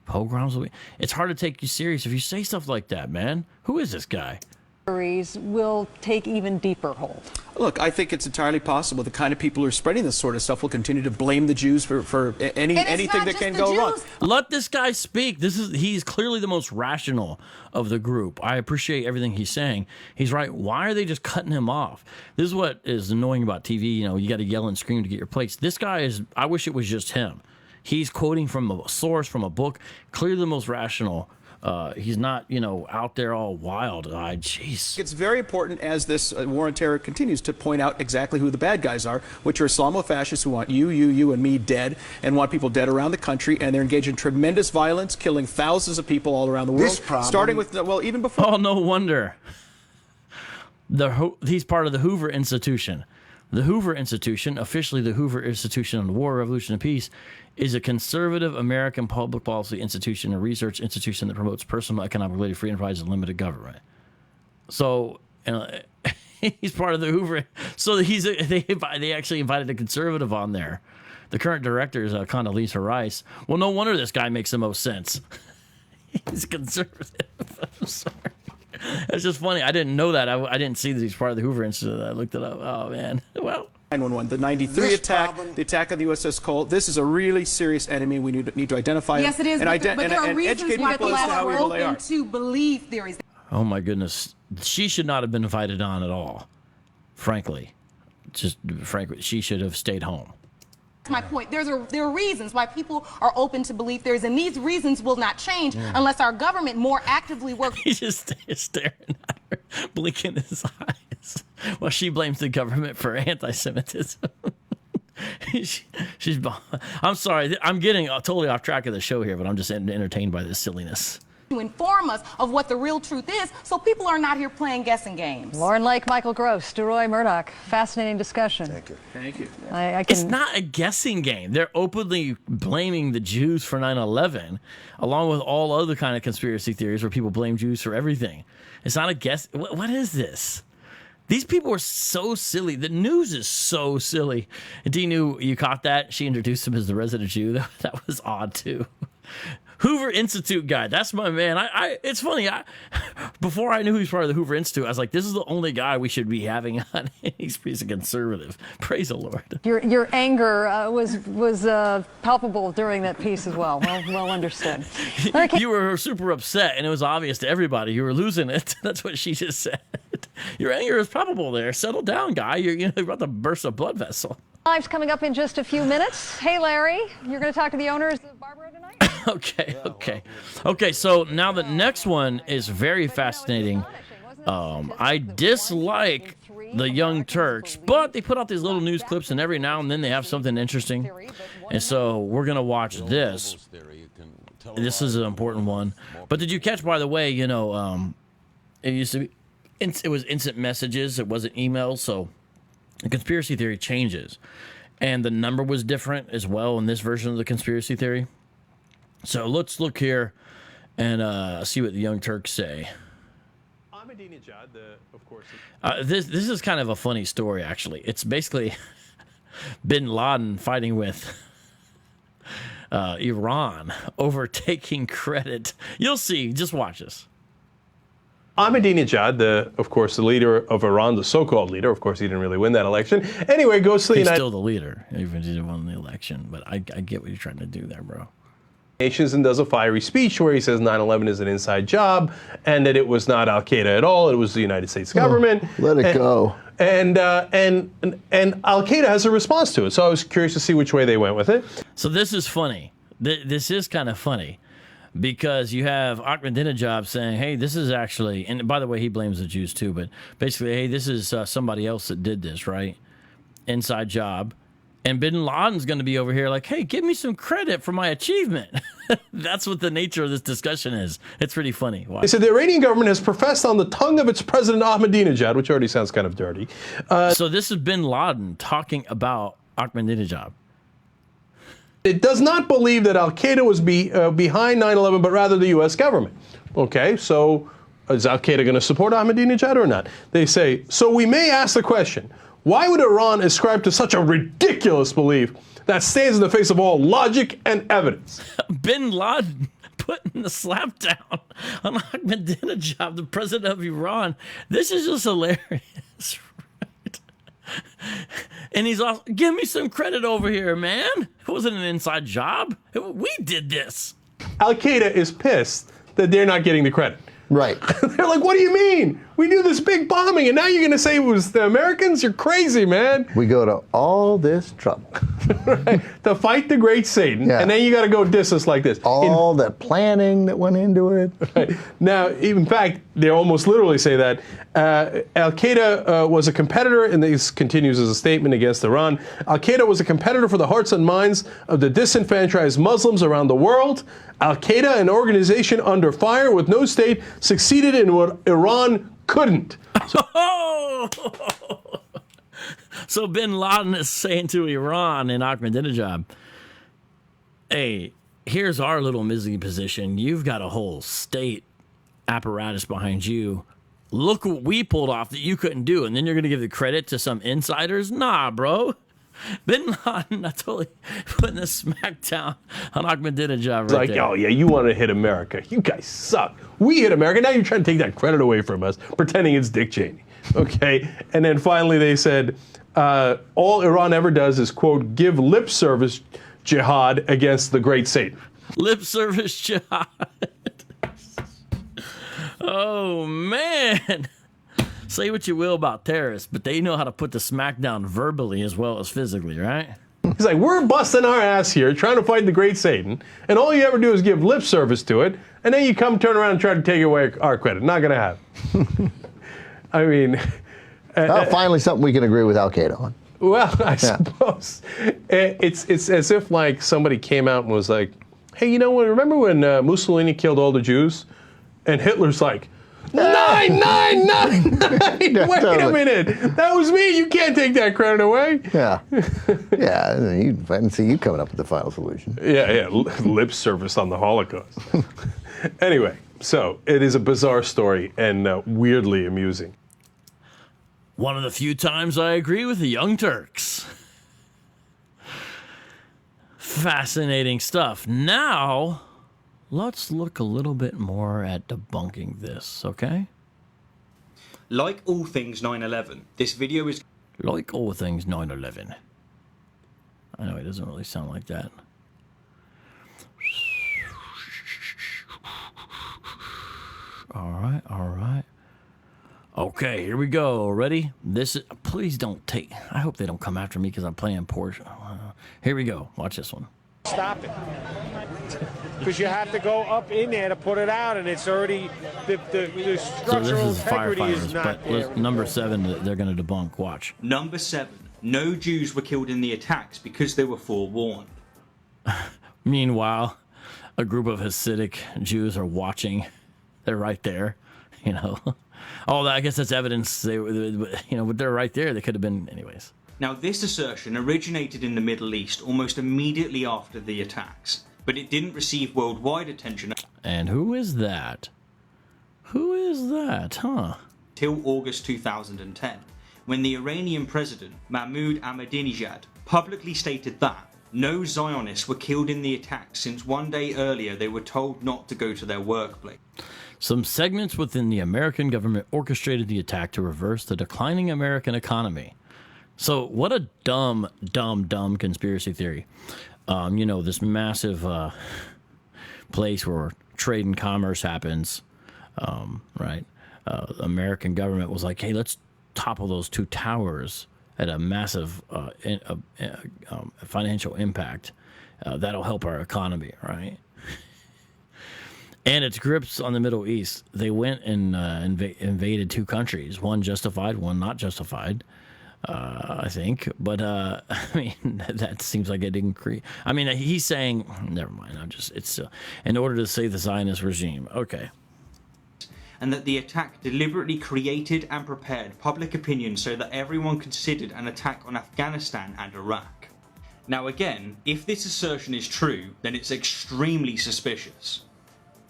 Pogroms will be... It's hard to take you serious if you say stuff like that, man. Who is this guy? Will take even deeper hold. Look, I think it's entirely possible the kind of people who are spreading this sort of stuff will continue to blame the Jews for anything that can go wrong. Let this guy speak. He's clearly the most rational of the group. I appreciate everything he's saying. He's right. Why are they just cutting him off? This is what is annoying about TV. You know, you got to yell and scream to get your place. This guy is... I wish it was just him. He's quoting from a source, from a book, clearly the most rational. He's not, you know, out there all wild-eyed. Jeez. It's very important as this war on terror continues to point out exactly who the bad guys are, which are Islamo-fascists who want you, and me dead, and want people dead around the country, and they're engaged in tremendous violence, killing thousands of people all around the world, starting with, well, even before... Oh, no wonder. He's part of the Hoover Institution. The Hoover Institution, officially the Hoover Institution on War, Revolution, and Peace, is a conservative American public policy institution, a research institution that promotes personal, economic-related freedom and provides unlimited government. So, he's part of the Hoover. So they actually invited a conservative on there. The current director is Condoleezza Rice. Well, no wonder this guy makes the most sense. He's conservative. I'm sorry. It's just funny. I didn't know that. I didn't see that he's part of the Hoover Institute. I looked it up. Oh, man. Well. 9/11, the 93 attack, the attack of the USS Cole. This is a really serious enemy. We need to identify Yes, it is. and but there are reasons why people are open to believe theories. Oh, my goodness. She should not have been invited on at all. Frankly. Frankly, she should have stayed home. That's my point. There are reasons why people are open to believe theories, and these reasons will not change unless our government more actively works. He's just staring at her, blinking his eyes, while she blames the government for anti-Semitism. I'm sorry. I'm getting totally off track of the show here, but I'm just entertained by this silliness. To inform us of what the real truth is, so people are not here playing guessing games. Lauren Lake, Michael Gross, DeRoy Murdoch. Fascinating discussion. Thank you. Thank you. It's not a guessing game. They're openly blaming the Jews for 9/11, along with all other kind of conspiracy theories where people blame Jews for everything. It's not a guess. What is this? These people are so silly. The news is so silly. Dinu, you caught that? She introduced him as the resident Jew. That was odd, too. Hoover Institute guy. That's my man. It's funny. Before I knew he was part of the Hoover Institute, I was like, this is the only guy we should be having on. He's a conservative. Praise the Lord. Your anger was palpable during that piece as well. Well understood. Okay. You were super upset, and it was obvious to everybody you were losing it. That's what she just said. Your anger is palpable there. Settle down, guy. You're about to burst a blood vessel. Live's coming up in just a few minutes. Hey, Larry, you're going to talk to the owners of Barbara tonight? Okay, so now the next one is very fascinating. I dislike the Young Turks, but they put out these little news clips, and every now and then they have something interesting. And so we're going to watch this. This is an important one. But did you catch, by the way, it used to be, it was instant messages. It wasn't emails, so the conspiracy theory changes. And the number was different as well in this version of the conspiracy theory. So let's look here and see what the Young Turks say. This is kind of a funny story, actually. It's basically Bin Laden fighting with Iran over taking credit. You'll see. Just watch this. Ahmadinejad, of course, the leader of Iran, the so-called leader, of course, he didn't really win that election. Anyway, goes to the He's United still the leader, even if he didn't win the election. But I get what you're trying to do there, bro. Nations and does a fiery speech where he says 9/11 is an inside job and that it was not Al-Qaeda at all. It was the United States government. Let it go. And Al-Qaeda has a response to it. So I was curious to see which way they went with it. So this is funny. This is kind of funny. Because you have Ahmadinejad saying, hey, this is actually, and by the way, he blames the Jews too, but basically, hey, this is somebody else that did this, right? Inside job. And bin Laden's going to be over here like, hey, give me some credit for my achievement. That's what the nature of this discussion is. It's pretty funny. Wow. They said the Iranian government has professed on the tongue of its president Ahmadinejad, which already sounds kind of dirty. So this is bin Laden talking about Ahmadinejad. It does not believe that Al-Qaeda was behind 9/11, but rather the U.S. government. Okay, so is Al-Qaeda going to support Ahmadinejad or not? They say, so we may ask the question, why would Iran ascribe to such a ridiculous belief that stands in the face of all logic and evidence? Bin Laden putting the slap down on Ahmadinejad, the president of Iran. This is just hilarious. And he's also, give me some credit over here, man. It wasn't an inside job. We did this. Al-Qaeda is pissed that they're not getting the credit. Right. They're like, what do you mean? We do this big bombing, and now you're going to say it was the Americans? You're crazy, man. We go to all this trouble. Right, to fight the great Satan, and then you got to go diss us like this. All the planning that went into it. Right. Now, in fact, they almost literally say that Al-Qaeda was a competitor, and this continues as a statement against Iran. Al-Qaeda was a competitor for the hearts and minds of the disenfranchised Muslims around the world. Al-Qaeda, an organization under fire with no state, succeeded in what Iran couldn't. So bin Laden is saying to Iran and Ahmadinejad, hey, here's our little misery position. You've got a whole state apparatus behind you. Look what we pulled off that you couldn't do. And then you're going to give the credit to some insiders? Nah, bro. Bin Laden, not totally putting the smack down on Ahmadinejad It's like, there. oh, yeah, you want to hit America. You guys suck. We hit America. Now you're trying to take that credit away from us, pretending it's Dick Cheney. Okay? And then finally they said, all Iran ever does is, quote, give lip service jihad against the great Satan. Lip service jihad. Oh, man. Say what you will about terrorists, but they know how to put the smack down verbally as well as physically, right? He's like, we're busting our ass here trying to fight the great Satan, and all you ever do is give lip service to it, and then you come turn around and try to take away our credit. Not going to happen. I mean... finally something we can agree with Al-Qaeda on. Well, I suppose. It's as if like somebody came out and was like, hey, you know what, remember when Mussolini killed all the Jews? And Hitler's like, 999! Wait a minute, that was me. You can't take that credit away. Yeah, yeah. I didn't see you coming up with the final solution. Yeah. Lip service on the Holocaust. Anyway, so it is a bizarre story and weirdly amusing. One of the few times I agree with the Young Turks. Fascinating stuff. Now, let's look a little bit more at debunking this, okay? Like all things 9/11, this video is... Like all things 9/11. I know it doesn't really sound like that. All right. Okay, here we go. Ready? This is... Please don't take... I hope they don't come after me because I'm playing Porsche. Here we go. Watch this one. Stop it. Because you have to go up in there to put it out, and it's already... The structural integrity is not there. Number 7, they're going to debunk. Watch. Number 7. No Jews were killed in the attacks because they were forewarned. Meanwhile, a group of Hasidic Jews are watching. They're right there, you know. Oh, I guess that's evidence. But they're right there. They could have been, anyways. Now, this assertion originated in the Middle East almost immediately after the attacks, but it didn't receive worldwide attention. And who is that? Who is that, huh? Till August 2010, when the Iranian president, Mahmoud Ahmadinejad, publicly stated that no Zionists were killed in the attacks since one day earlier they were told not to go to their workplace. Some segments within the American government orchestrated the attack to reverse the declining American economy. So what a dumb conspiracy theory. You know, this massive place where trade and commerce happens, right? American government was like, hey, let's topple those two towers at a massive financial impact. That'll help our economy, right? And its grips on the Middle East, they went and invaded two countries, one justified, one not justified, I think. But, I mean, that seems like it increase. I mean, he's saying, never mind, it's in order to save the Zionist regime. Okay. And that the attack deliberately created and prepared public opinion so that everyone considered an attack on Afghanistan and Iraq. Now again, if this assertion is true, then it's extremely suspicious.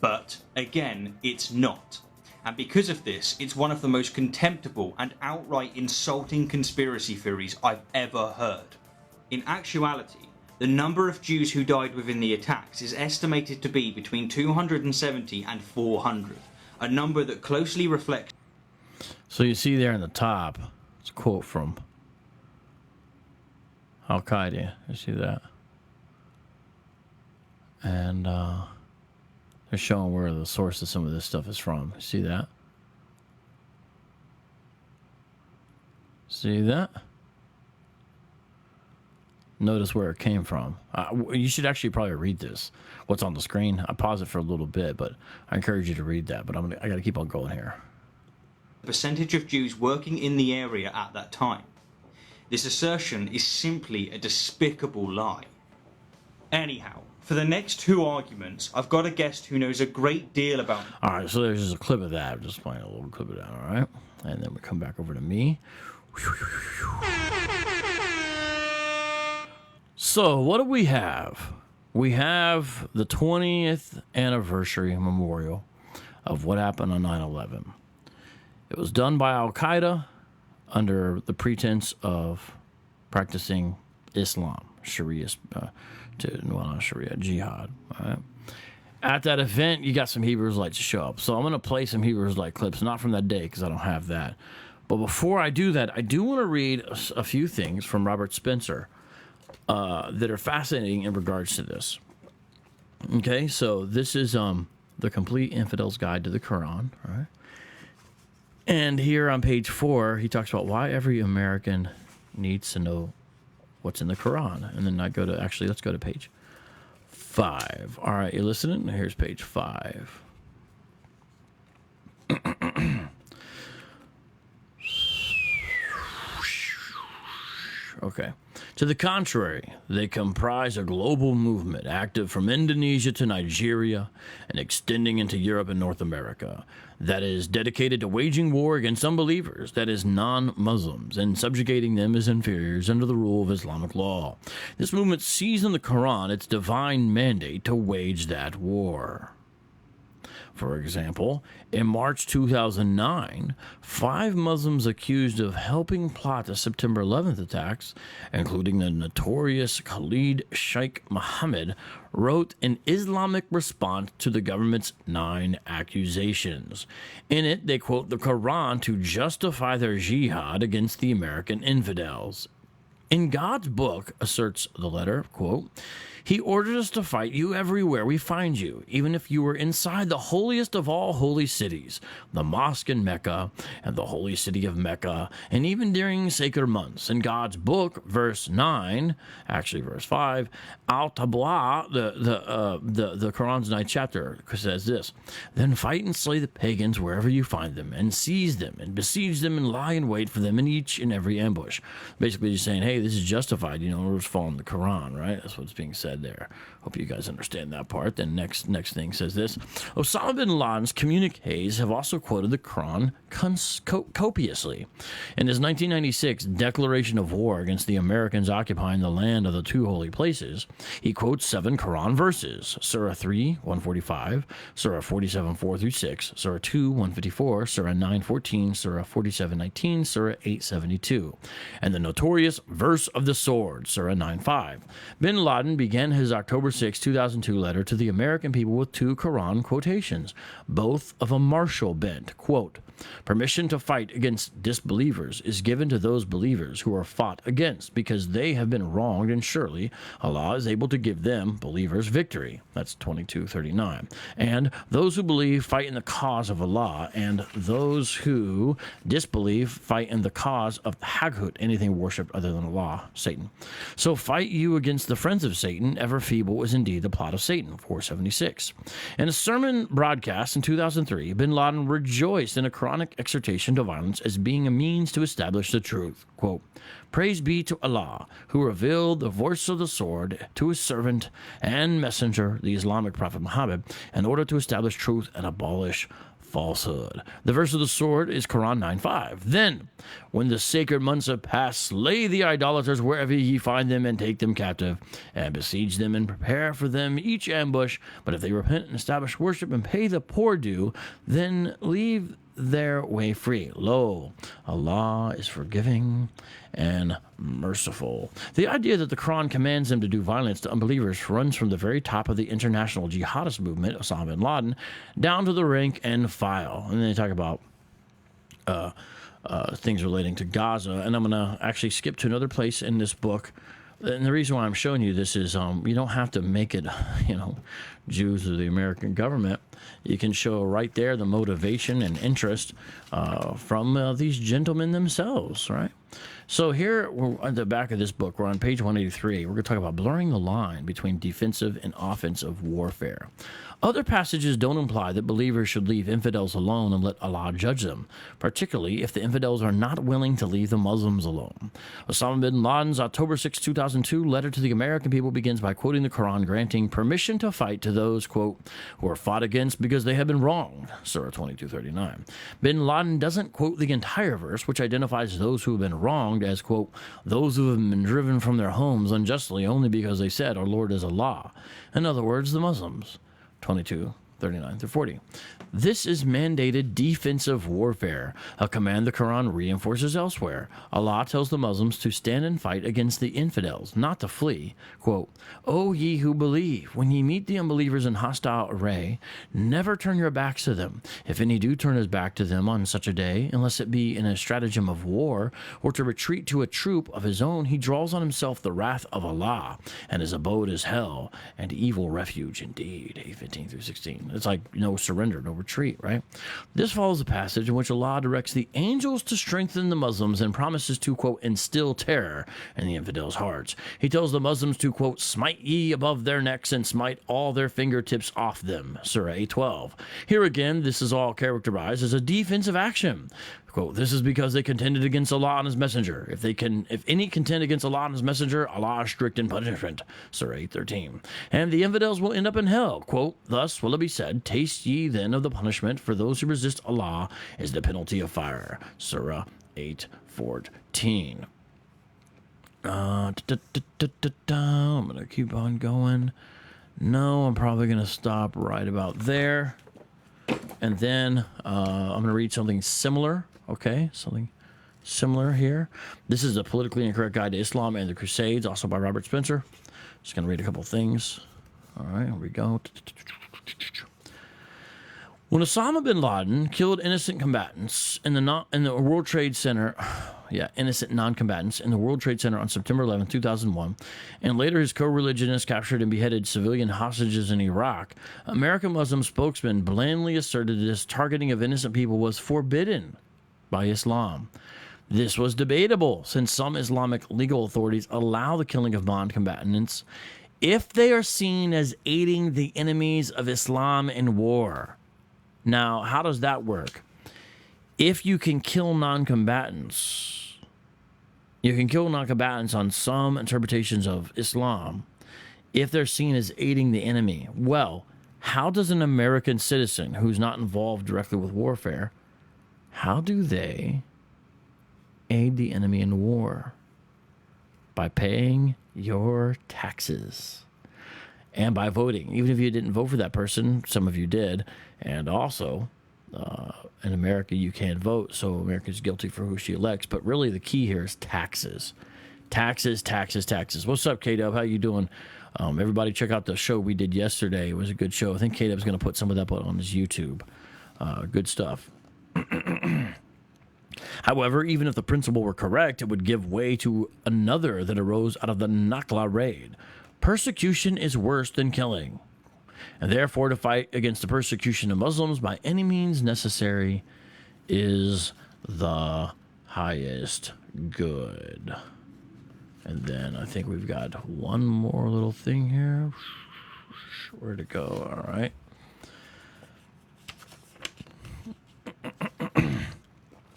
But, again, it's not. And because of this, it's one of the most contemptible and outright insulting conspiracy theories I've ever heard. In actuality, the number of Jews who died within the attacks is estimated to be between 270 and 400, a number that closely reflects... So you see there in the top, it's a quote from Al-Qaeda. You see that? And, they're showing where the source of some of this stuff is from. See that? See that? Notice where it came from. You should actually probably read this. What's on the screen? I pause it for a little bit, but I encourage you to read that. But I got to keep on going here. The percentage of Jews working in the area at that time. This assertion is simply a despicable lie. Anyhow, for the next two arguments, I've got a guest who knows a great deal about... All right, so there's just a clip of that. I'm just playing a little clip of that, all right? And then we come back over to me. So, what do we have? We have the 20th anniversary memorial of what happened on 9/11. It was done by Al-Qaeda under the pretense of practicing Islam, Sharia, not Sharia, jihad. All right? At that event, you got some Hebrew Israelites show up. So I'm going to play some Hebrew Israelite clips, not from that day because I don't have that. But before I do that, I do want to read a few things from Robert Spencer that are fascinating in regards to this. Okay, so this is the Complete Infidel's Guide to the Quran. All right? And here on page 4, he talks about why every American needs to know what's in the Quran. And then I go to, actually, let's go to page 5. All right, you listening? Here's page 5. Okay. To the contrary, they comprise a global movement active from Indonesia to Nigeria and extending into Europe and North America that is dedicated to waging war against unbelievers, that is non-Muslims, and subjugating them as inferiors under the rule of Islamic law. This movement sees in the Quran its divine mandate to wage that war. For example, in March 2009, 5 Muslims accused of helping plot the September 11th attacks, including the notorious Khalid Sheikh Mohammed, wrote an Islamic response to the government's 9 accusations. In it, they quote the Quran to justify their jihad against the American infidels. In God's book, asserts the letter, quote, He ordered us to fight you everywhere we find you, even if you were inside the holiest of all holy cities, the mosque in Mecca and the holy city of Mecca, and even during sacred months. In God's book, verse 9, actually verse 5, Al-Tabla, the Quran's 9th chapter, says this, Then fight and slay the pagans wherever you find them, and seize them, and besiege them, and lie in wait for them in each and every ambush. Basically just saying, hey, this is justified, we're just following the Quran, right? That's what's being said there. Hope you guys understand that part. Then next thing says this. Osama bin Laden's communiques have also quoted the Quran copiously. In his 1996 declaration of war against the Americans occupying the land of the 2 holy places, he quotes 7 Quran verses. Surah 3, 145, Surah 47, 4-6, Surah 2, 154, Surah 9, 14, Surah 47, 19, Surah 8, 72, and the notorious verse of the sword, Surah 9, 5. Bin Laden began began his October 6, 2002 letter to the American people with 2 Quran quotations, both of a martial bent. Quote, "Permission to fight against disbelievers is given to those believers who are fought against because they have been wronged, and surely Allah is able to give them, believers, victory." That's 22:39. "And those who believe fight in the cause of Allah, and those who disbelieve fight in the cause of Haghut, anything worshipped other than Allah, Satan. So fight you against the friends of Satan, ever feeble is indeed the plot of Satan." 476. In a sermon broadcast in 2003, bin Laden rejoiced in a Quranic exhortation to violence as being a means to establish the truth. Quote, "Praise be to Allah, who revealed the voice of the sword to his servant and messenger, the Islamic prophet Muhammad, in order to establish truth and abolish falsehood." The verse of the sword is Quran 9:5. "Then, when the sacred months have passed, slay the idolaters wherever ye find them, and take them captive, and besiege them, and prepare for them each ambush. But if they repent and establish worship and pay the poor due, then leave their way free. Lo, Allah is forgiving and merciful." The idea that the Quran commands them to do violence to unbelievers runs from the very top of the international jihadist movement, Osama bin Laden, down to the rank and file. And then they talk about things relating to Gaza. And I'm going to actually skip to another place in this book. And the reason why I'm showing you this is you don't have to make it, Jews or the American government. You can show right there the motivation and interest from these gentlemen themselves, right? So here, we're at the back of this book, we're on page 183. We're going to talk about blurring the line between defensive and offensive warfare. Other passages don't imply that believers should leave infidels alone and let Allah judge them, particularly if the infidels are not willing to leave the Muslims alone. Osama bin Laden's October 6, 2002 letter to the American people begins by quoting the Quran, granting permission to fight to those, quote, "who are fought against because they have been wronged," Surah 22:39. Bin Laden doesn't quote the entire verse, which identifies those who have been wronged as, quote, "those who have been driven from their homes unjustly only because they said our Lord is Allah." In other words, the Muslims. 22:39-40. This is mandated defensive warfare, a command the Quran reinforces elsewhere. Allah tells the Muslims to stand and fight against the infidels, not to flee. Quote, "O ye who believe, when ye meet the unbelievers in hostile array, never turn your backs to them. If any do turn his back to them on such a day, unless it be in a stratagem of war, or to retreat to a troop of his own, he draws on himself the wrath of Allah, and his abode is hell, and evil refuge indeed." 8:15-16. It's like no surrender, no retreat, right? This follows a passage in which Allah directs the angels to strengthen the Muslims and promises to, quote, "instill terror in the infidels' hearts." He tells the Muslims to, quote, "smite ye above their necks and smite all their fingertips off them," Surah 8:12. Here again, this is all characterized as a defensive action. Quote, "This is because they contended against Allah and his messenger. If any contend against Allah and his messenger, Allah is strict in punishment." Surah 8:13. "And the infidels will end up in hell." Quote, "Thus will it be said, taste ye then of the punishment for those who resist Allah is the penalty of fire." Surah 8:14. I'm going to keep on going. No, I'm probably going to stop right about there. And then I'm going to read something similar. Okay, something similar here. This is a politically incorrect guide to Islam and the Crusades, also by Robert Spencer. Just going to read a couple things. All right, here we go. When Osama bin Laden killed innocent combatants in the World Trade Center, innocent non-combatants in the World Trade Center on September 11, 2001, and later his co-religionists captured and beheaded civilian hostages in Iraq, American Muslim spokesman blandly asserted that this targeting of innocent people was forbidden by Islam. This was debatable, since some Islamic legal authorities allow the killing of non-combatants if they are seen as aiding the enemies of Islam in war. Now, how does that work? If you can kill non-combatants, you can kill non-combatants on some interpretations of Islam if they're seen as aiding the enemy. Well, how does an American citizen who's not involved directly with warfare, how do they aid the enemy in war? By paying your taxes and by voting. Even if you didn't vote for that person, some of you did. And also, in America, you can't vote, so America's guilty for who she elects. But really, the key here is taxes. Taxes, taxes, taxes. What's up, K-Dub? How you doing? Everybody check out the show we did yesterday. It was a good show. I think Caleb's going to put some of that on his YouTube. Good stuff. However, even if the principle were correct, it would give way to another that arose out of the Nakla raid. Persecution is worse than killing, and therefore to fight against the persecution of Muslims by any means necessary is the highest good. And then I think we've got one more little thing here. Where'd it go? All right.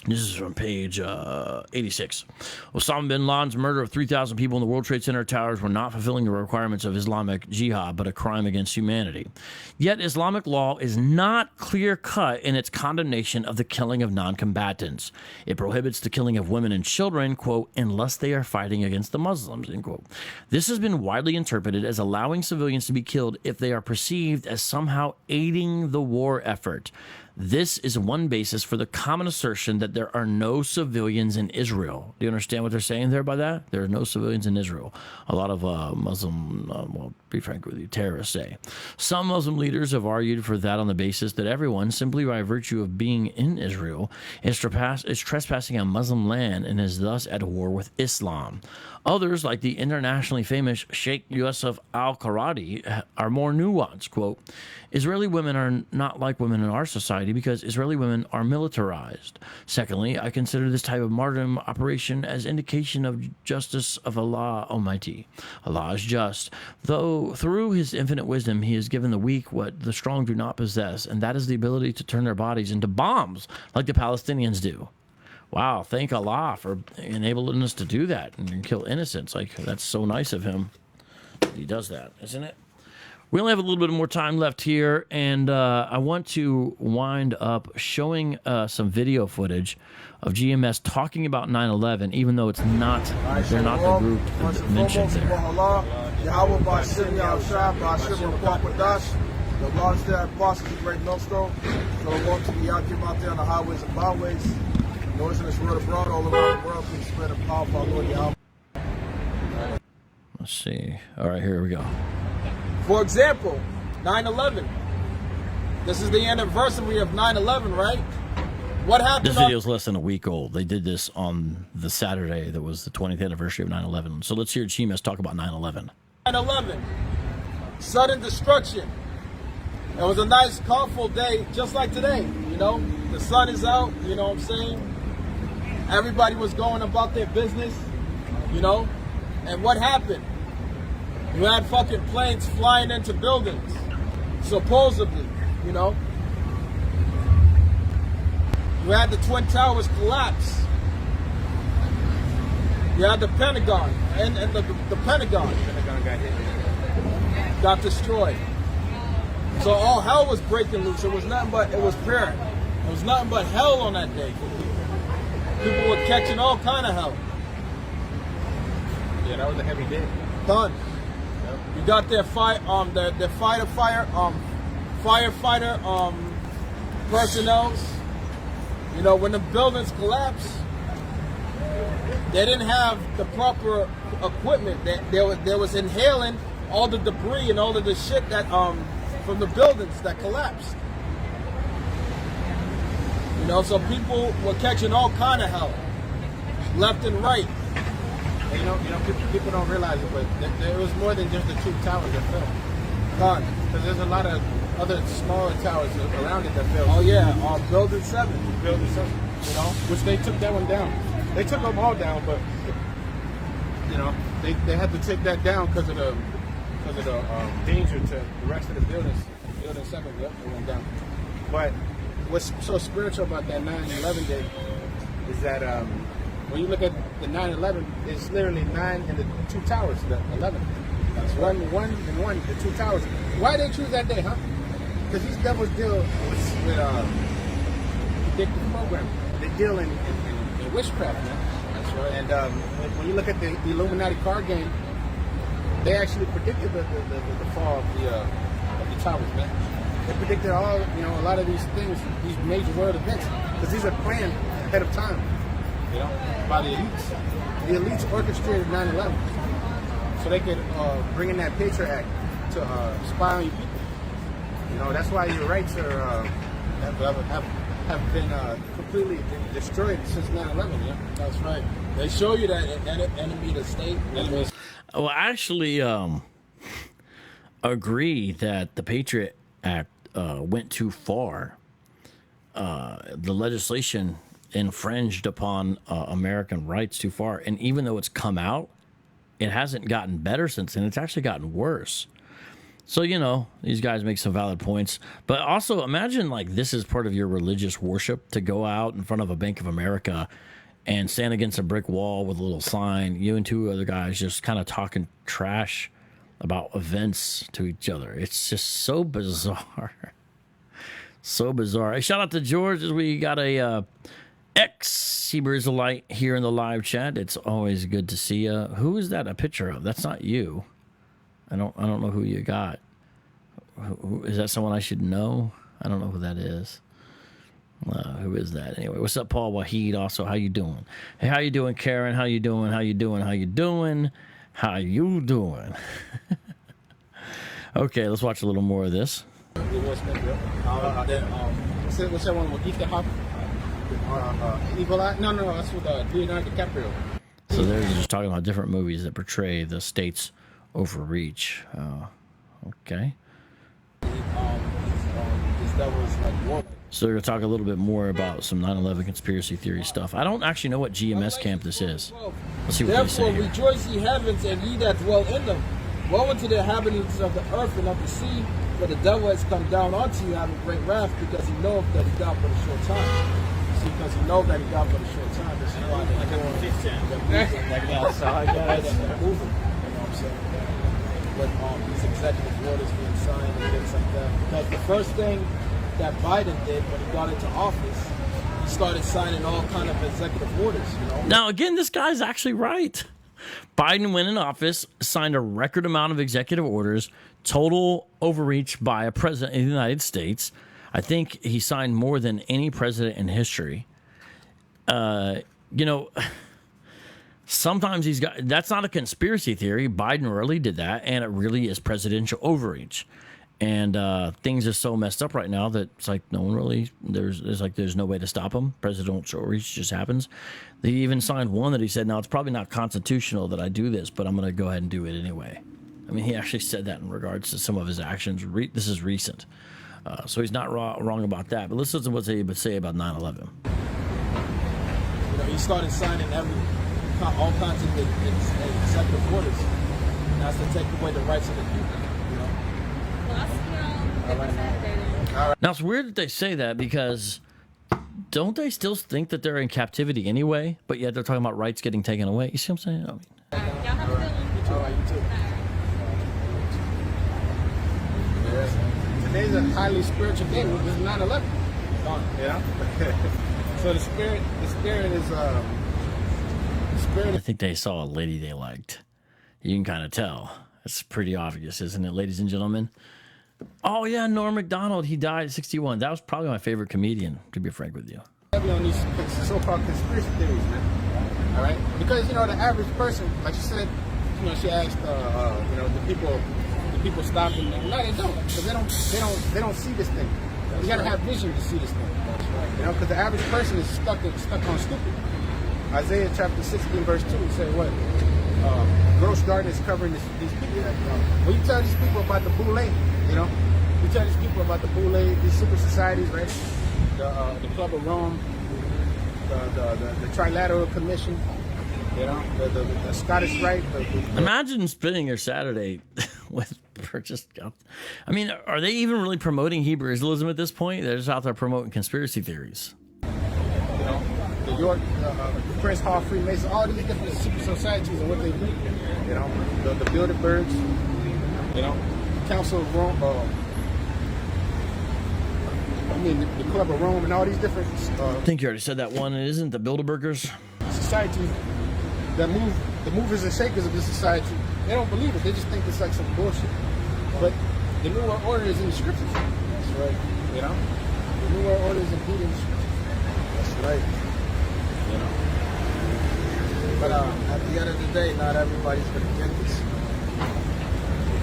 This is from page 86. Osama bin Laden's murder of 3,000 people in the World Trade Center towers were not fulfilling the requirements of Islamic jihad, but a crime against humanity. Yet Islamic law is not clear-cut in its condemnation of the killing of non-combatants. It prohibits the killing of women and children, quote, unless they are fighting against the Muslims, end quote. This has been widely interpreted as allowing civilians to be killed if they are perceived as somehow aiding the war effort. This is one basis for the common assertion that there are no civilians in Israel. Do you understand what they're saying there by that? There are no civilians in Israel. A lot of Muslim, well, to be frank with you, terrorists say. Some Muslim leaders have argued for that on the basis that everyone, simply by virtue of being in Israel, is trespassing on Muslim land and is thus at war with Islam. Others, like the internationally famous Sheikh Yusuf al-Qaradi, are more nuanced. Quote, Israeli women are not like women in our society because Israeli women are militarized. Secondly, I consider this type of martyrdom operation as indication of justice of Allah Almighty. Allah is just, though through his infinite wisdom he has given the weak what the strong do not possess, and that is the ability to turn their bodies into bombs like the Palestinians do. Wow, thank Allah for enabling us to do that and kill innocents. Like, that's so nice of him. He does that, isn't it? We only have a little bit more time left here, and I want to wind up showing some video footage of GMS talking about 9/11, even though it's not, they're not the group that mentioned there. The large there crosses the Great Millstone. So I walk to the Yakim out there on the highways and byways. Noise in this world abroad, all around the world, please spread the power of our Lord Yahweh. Let's see. All right, here we go. For example, 9/11. This is the anniversary of 9/11, right? What happened? This video is less than a week old. They did this on the Saturday that was the 20th anniversary of 9/11. So let's hear GMS talk about 9/11. 9/11. Sudden destruction. It was a nice, colorful day, just like today, you know? The sun is out, you know what I'm saying? Everybody was going about their business, you know? And what happened? You had fucking planes flying into buildings, supposedly, you know? You had the Twin Towers collapse. You had the Pentagon, and the Pentagon got hit. Got destroyed. So all hell was breaking loose. It was nothing but, it was prayer. It was nothing but hell on that day. People were catching all kind of hell. Yeah, that was a heavy day. Done. Yep. You got their firefighter personnel. You know, when the buildings collapsed, they didn't have the proper equipment. There was inhaling all the debris and all of the shit that from the buildings that collapsed. You know, so people were catching all kind of hell, left and right. And you know, people don't realize it, but there was more than just the two towers that fell. Because there's a lot of other smaller towers around it that fell. Oh yeah, Building 7. Building 7. You know, which they took that one down. They took them all down, but you know, they had to take that down because of the danger to the rest of the buildings. Building 7, yep, they went down. But what's so spiritual about that 9/11 day is that when you look at the 9/11, it's literally 9 and the two towers, the 11. That's one and one, the two towers. Why they choose that day, huh? Because these devils deal with predictive programming. They deal in witchcraft, man. That's right. And when you look at the Illuminati card game, they actually predicted the fall of the towers, man. They predicted all, you know, a lot of these things, these major world events, because these are planned ahead of time, you know, by the elites. The elites orchestrated 9/11. So so they could bring in that Patriot Act to spy on you people. You know, that's why your rights are have been completely destroyed since 9/11. Yeah, that's right. They show you that enemy to state. Well, I actually agree that the Patriot Act went too far. The legislation infringed upon American rights too far. And even though it's come out, it hasn't gotten better since then. It's actually gotten worse. So, you know, these guys make some valid points. But also imagine like this is part of your religious worship, to go out in front of a Bank of America and stand against a brick wall with a little sign, you and two other guys just kind of talking trash about events to each other. It's just so bizarre. So bizarre. Hey, shout out to George, as we got a ex-Hebrew Israelite here in the live chat. It's always good to see you. Who is that a picture of? That's not you. I don't know who you got. Is that someone I should know? I don't know who that is. Who is that? Anyway, what's up, Paul Wahid? Also, how you doing? Hey, how you doing, Karen? How you doing? How you doing? How you doing? How you doing? Okay, let's watch a little more of this. What's that one with Ethan Hawke? Evil Eye? No, that's with Leonardo DiCaprio. So they're just talking about different movies that portray the state's overreach. Okay. So we're going to talk a little bit more about some 9/11 conspiracy theory stuff. I don't actually know what GMS camp this is. Let's see what they say. Therefore rejoice ye heavens, and ye that dwell in them. Woe unto the inhabitants of the earth and of the sea, for the devil has come down unto you having great wrath, because he knoweth that he got but a short time. See, because he knows that he got but a short time. This is why they're moving. You know what I'm saying? With these executive orders being signed and things like that. Because the first thing that Biden did when he got into office, he started signing all kind of executive orders, you know? Now, again, this guy's actually right. Biden went in office, signed a record amount of executive orders, total overreach by a president of the United States. I think he signed more than any president in history. You know, sometimes he's got, that's not a conspiracy theory. Biden really did that, and it really is presidential overreach. And things are so messed up right now that it's like no one really, there's no way to stop him. Presidential overreach just happens. They even signed one that he said, now it's probably not constitutional that I do this, but I'm going to go ahead and do it anyway. I mean, he actually said that in regards to some of his actions. This is recent. So he's not wrong about that. But let's listen to what they say about 9/11. You know, he started signing all kinds of executive orders. And that's to take away the rights of the people. Now, it's weird that they say that, because don't they still think that they're in captivity anyway, but yet they're talking about rights getting taken away? You see what I'm saying? I mean, Today's a highly spiritual day. This is 9/11. Yeah. So the spirit is I think they saw a lady they liked. You can kind of tell. It's pretty obvious, isn't it, ladies and gentlemen? Oh, yeah, Norm Macdonald. He died at 61. That was probably my favorite comedian, to be frank with you. Heavy on these so-called conspiracy theories, man. All right? Because, you know, the average person, like you said, you know, she asked, you know, the people stopping them. No, they don't. Because they don't see this thing. You got to have vision to see this thing. You know, because the average person is stuck on stupid. Isaiah chapter 16, verse 2, he said what? Gross darkness covering these people. When you tell these people about the boule, you know, you tell these people about the boule, these secret societies, right? The Club of Rome, the Trilateral Commission, you know, the Scottish Rite. Imagine spending your Saturday with purchased. I mean, are they even really promoting Hebrew Israelism at this point? They're just out there promoting conspiracy theories. You know, the York, Prince Hall Freemasons, all these different secret societies and what they do. You know, the Bilderbergs, you know, Council of Rome, the Club of Rome, and all these different. I think you already said that one. It isn't the Bilderbergers. Society that the movers and shakers of this society, they don't believe it. They just think it's like some bullshit. But the New World Order is in the scriptures. That's right. You know, the New World Order is indeed in the scriptures. That's right. You know. But at the end of the day, not everybody's going to get this.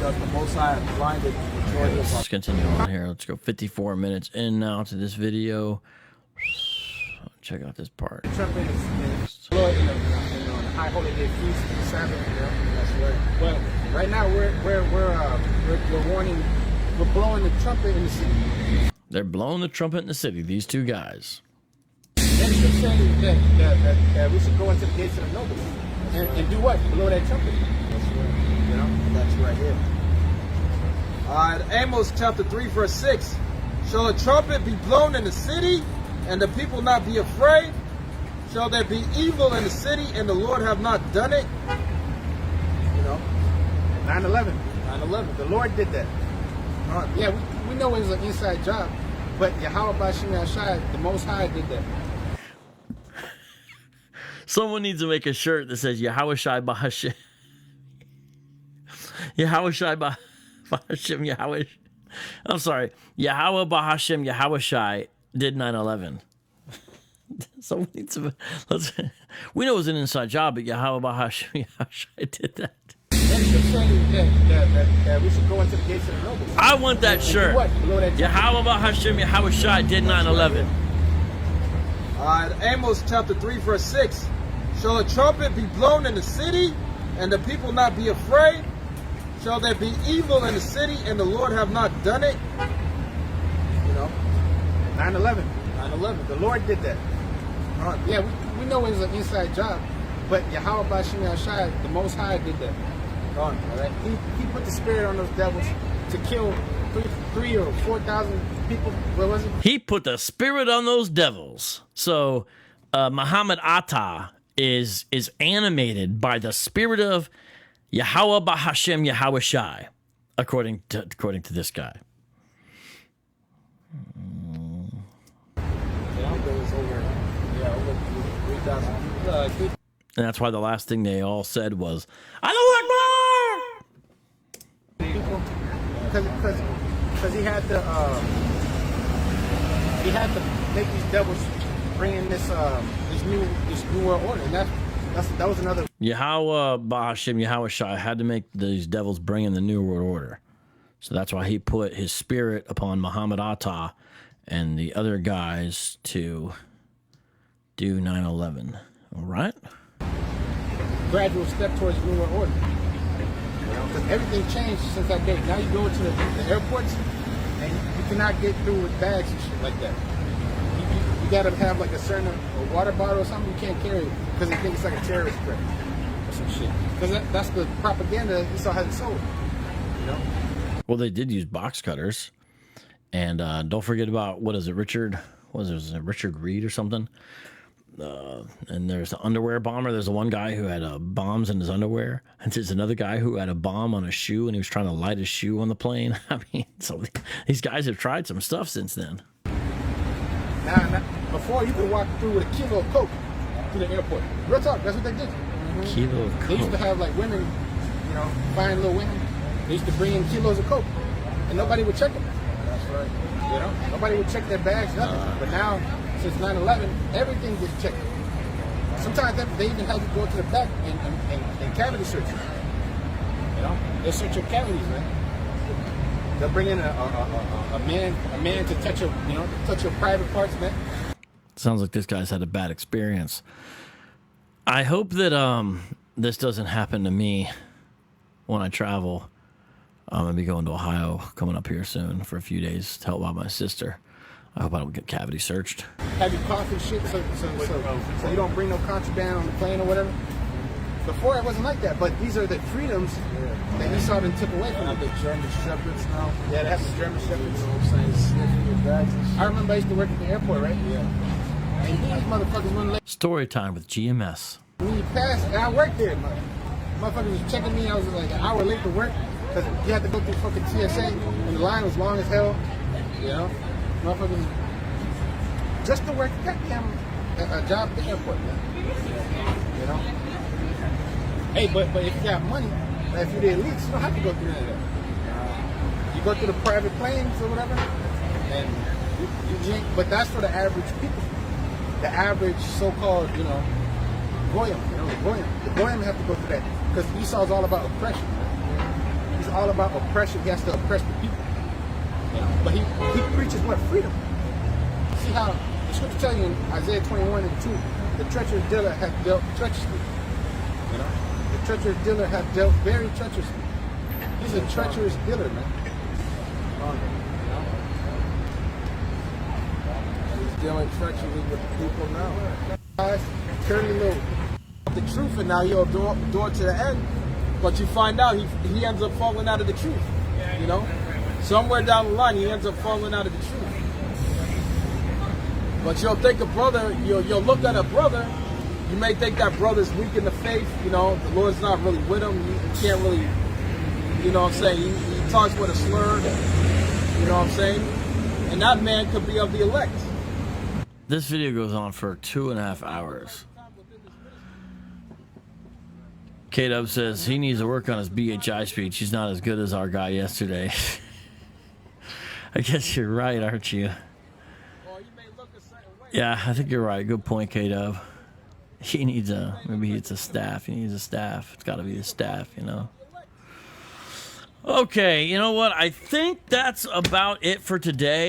because the Most High blinded the majority of Let's continue on here. Let's go 54 minutes in now to this video. Check out this part. Trumpet is in the high holy day feast, the Sabbath. That's right. But right now we're warning. We're blowing the trumpet in the city. They're blowing the trumpet in the city. These two guys. And it's saying that we should go into the gates of the nobles and do what? Blow that trumpet. That's right. You know, that's right here. Amos chapter 3 verse 6. Shall a trumpet be blown in the city, and the people not be afraid? Shall there be evil in the city, and the Lord have not done it? You know, 9/11. 9/11. The Lord did that. Yeah, we know it was an inside job, but Yahweh Bashim Yashai, the Most High, did that. Someone needs to make a shirt that says Yahweh Shai Bahashim. Yahweh Shai Bahashim Yahweh. I'm sorry. Yahweh Bahashim Yahweh Shai did 9/11. Someone needs to. We know it was an inside job, but Yahweh Bahashim Yahweh Shai did that. That we should go into the gates of the nobles. I want that shirt. Yahweh Bahashim Yahweh Shai did 9/11. Amos chapter 3 verse 6. Shall a trumpet be blown in the city, and the people not be afraid? Shall there be evil in the city, and the Lord have not done it? You know, 9/11. 9/11. The Lord did that. Yeah, we know it was an inside job, but Yahweh Bashim Yashai, the Most High, did that. All right. He put the spirit on those devils to kill 3 or 4,000 people. What was it? He put the spirit on those devils. So Muhammad Atta is animated by the spirit of Yahweh Bahashim Yahweh Shai, according to this guy. Over 3,000. And that's why the last thing they all said was, "Allahu Akbar!" Because he had to make these devils bring in this new world order, and that was another. Yahweh Bahashim Yahweh Shai had to make these devils bring in the new world order, so that's why he put his spirit upon Muhammad Atta and the other guys to do 9/11. All right. Gradual step towards New World Order. Because everything changed since that day. Now you go to the airports and you cannot get through with bags and shit like that. You got to have like a water bottle or something. You can't carry it because they think it's like a terrorist threat or some shit. Because that's the propaganda Esau hasn't sold. You know. Well, they did use box cutters, and don't forget about Richard Reed or something. And there's the underwear bomber. There's the one guy who had bombs in his underwear, and there's another guy who had a bomb on a shoe, and he was trying to light his shoe on the plane. I mean, so these guys have tried some stuff since then. Now, before you could walk through with a kilo of coke to the airport. Real talk, that's what they did. Kilo of coke. They used to have like women, you know, fine little women. They used to bring in kilos of coke, and nobody would check them. That's right. You know, nobody would check their bags, nothing. But now, since 9/11, everything gets checked. Sometimes they even have you go to the back and cavity search. You know, they search your cavities, man. They'll bring in a man to touch your private parts, man. Sounds like this guy's had a bad experience. I hope that this doesn't happen to me when I travel. I'm gonna be going to Ohio coming up here soon for a few days to help out my sister. I hope I don't get cavity searched. Have you cough and shit so you don't bring no contraband on the plane or whatever? Before it wasn't like that, but these are the freedoms that Esau then took away from the German shepherds now. Yeah, that's the German shepherds. You know what I'm saying? I remember I used to work at the airport, right? Yeah. And these motherfuckers wouldn't let. Story time with GMS. When you pass, and I worked there, motherfuckers was checking me. I was like an hour late to work because you had to go through fucking TSA, and the line was long as hell. You know? Motherfuckers, just to work goddamn a job at the airport, man. You know? Hey, but if you got money, if you're the elites, you don't have to go through any of that. You go through the private planes or whatever, and you but that's for the average people. The average so-called, you know, Goyim, the Goyim have to go through that because Esau's all about oppression. He's all about oppression. He has to oppress the people. You know? But he preaches what? Freedom. See how the scripture tells you in Isaiah 21:2, the treacherous dealer hath dealt treacherously. You know? The treacherous dealer hath dealt very treacherously. He's a treacherous dealer, man. You know? And he's dealing treacherously with the people now. Guys, turn the little the truth, and now he'll do it to the end. But you find out he ends up falling out of the truth. You know? Somewhere down the line, he ends up falling out of the truth. But you'll think a brother, you'll look at a brother, you may think that brother's weak in the faith, you know, the Lord's not really with him, you can't really, you know what I'm saying, he talks with a slur, you know what I'm saying, and that man could be of the elect. This video goes on for 2.5 hours. K-Dub says he needs to work on his BHI speech. He's not as good as our guy yesterday. I guess you're right, aren't you? Yeah, I think you're right. Good point, K-Dub. He needs maybe it's a staff. He needs a staff. It's got to be the staff, you know. Okay, you know what? I think that's about it for today.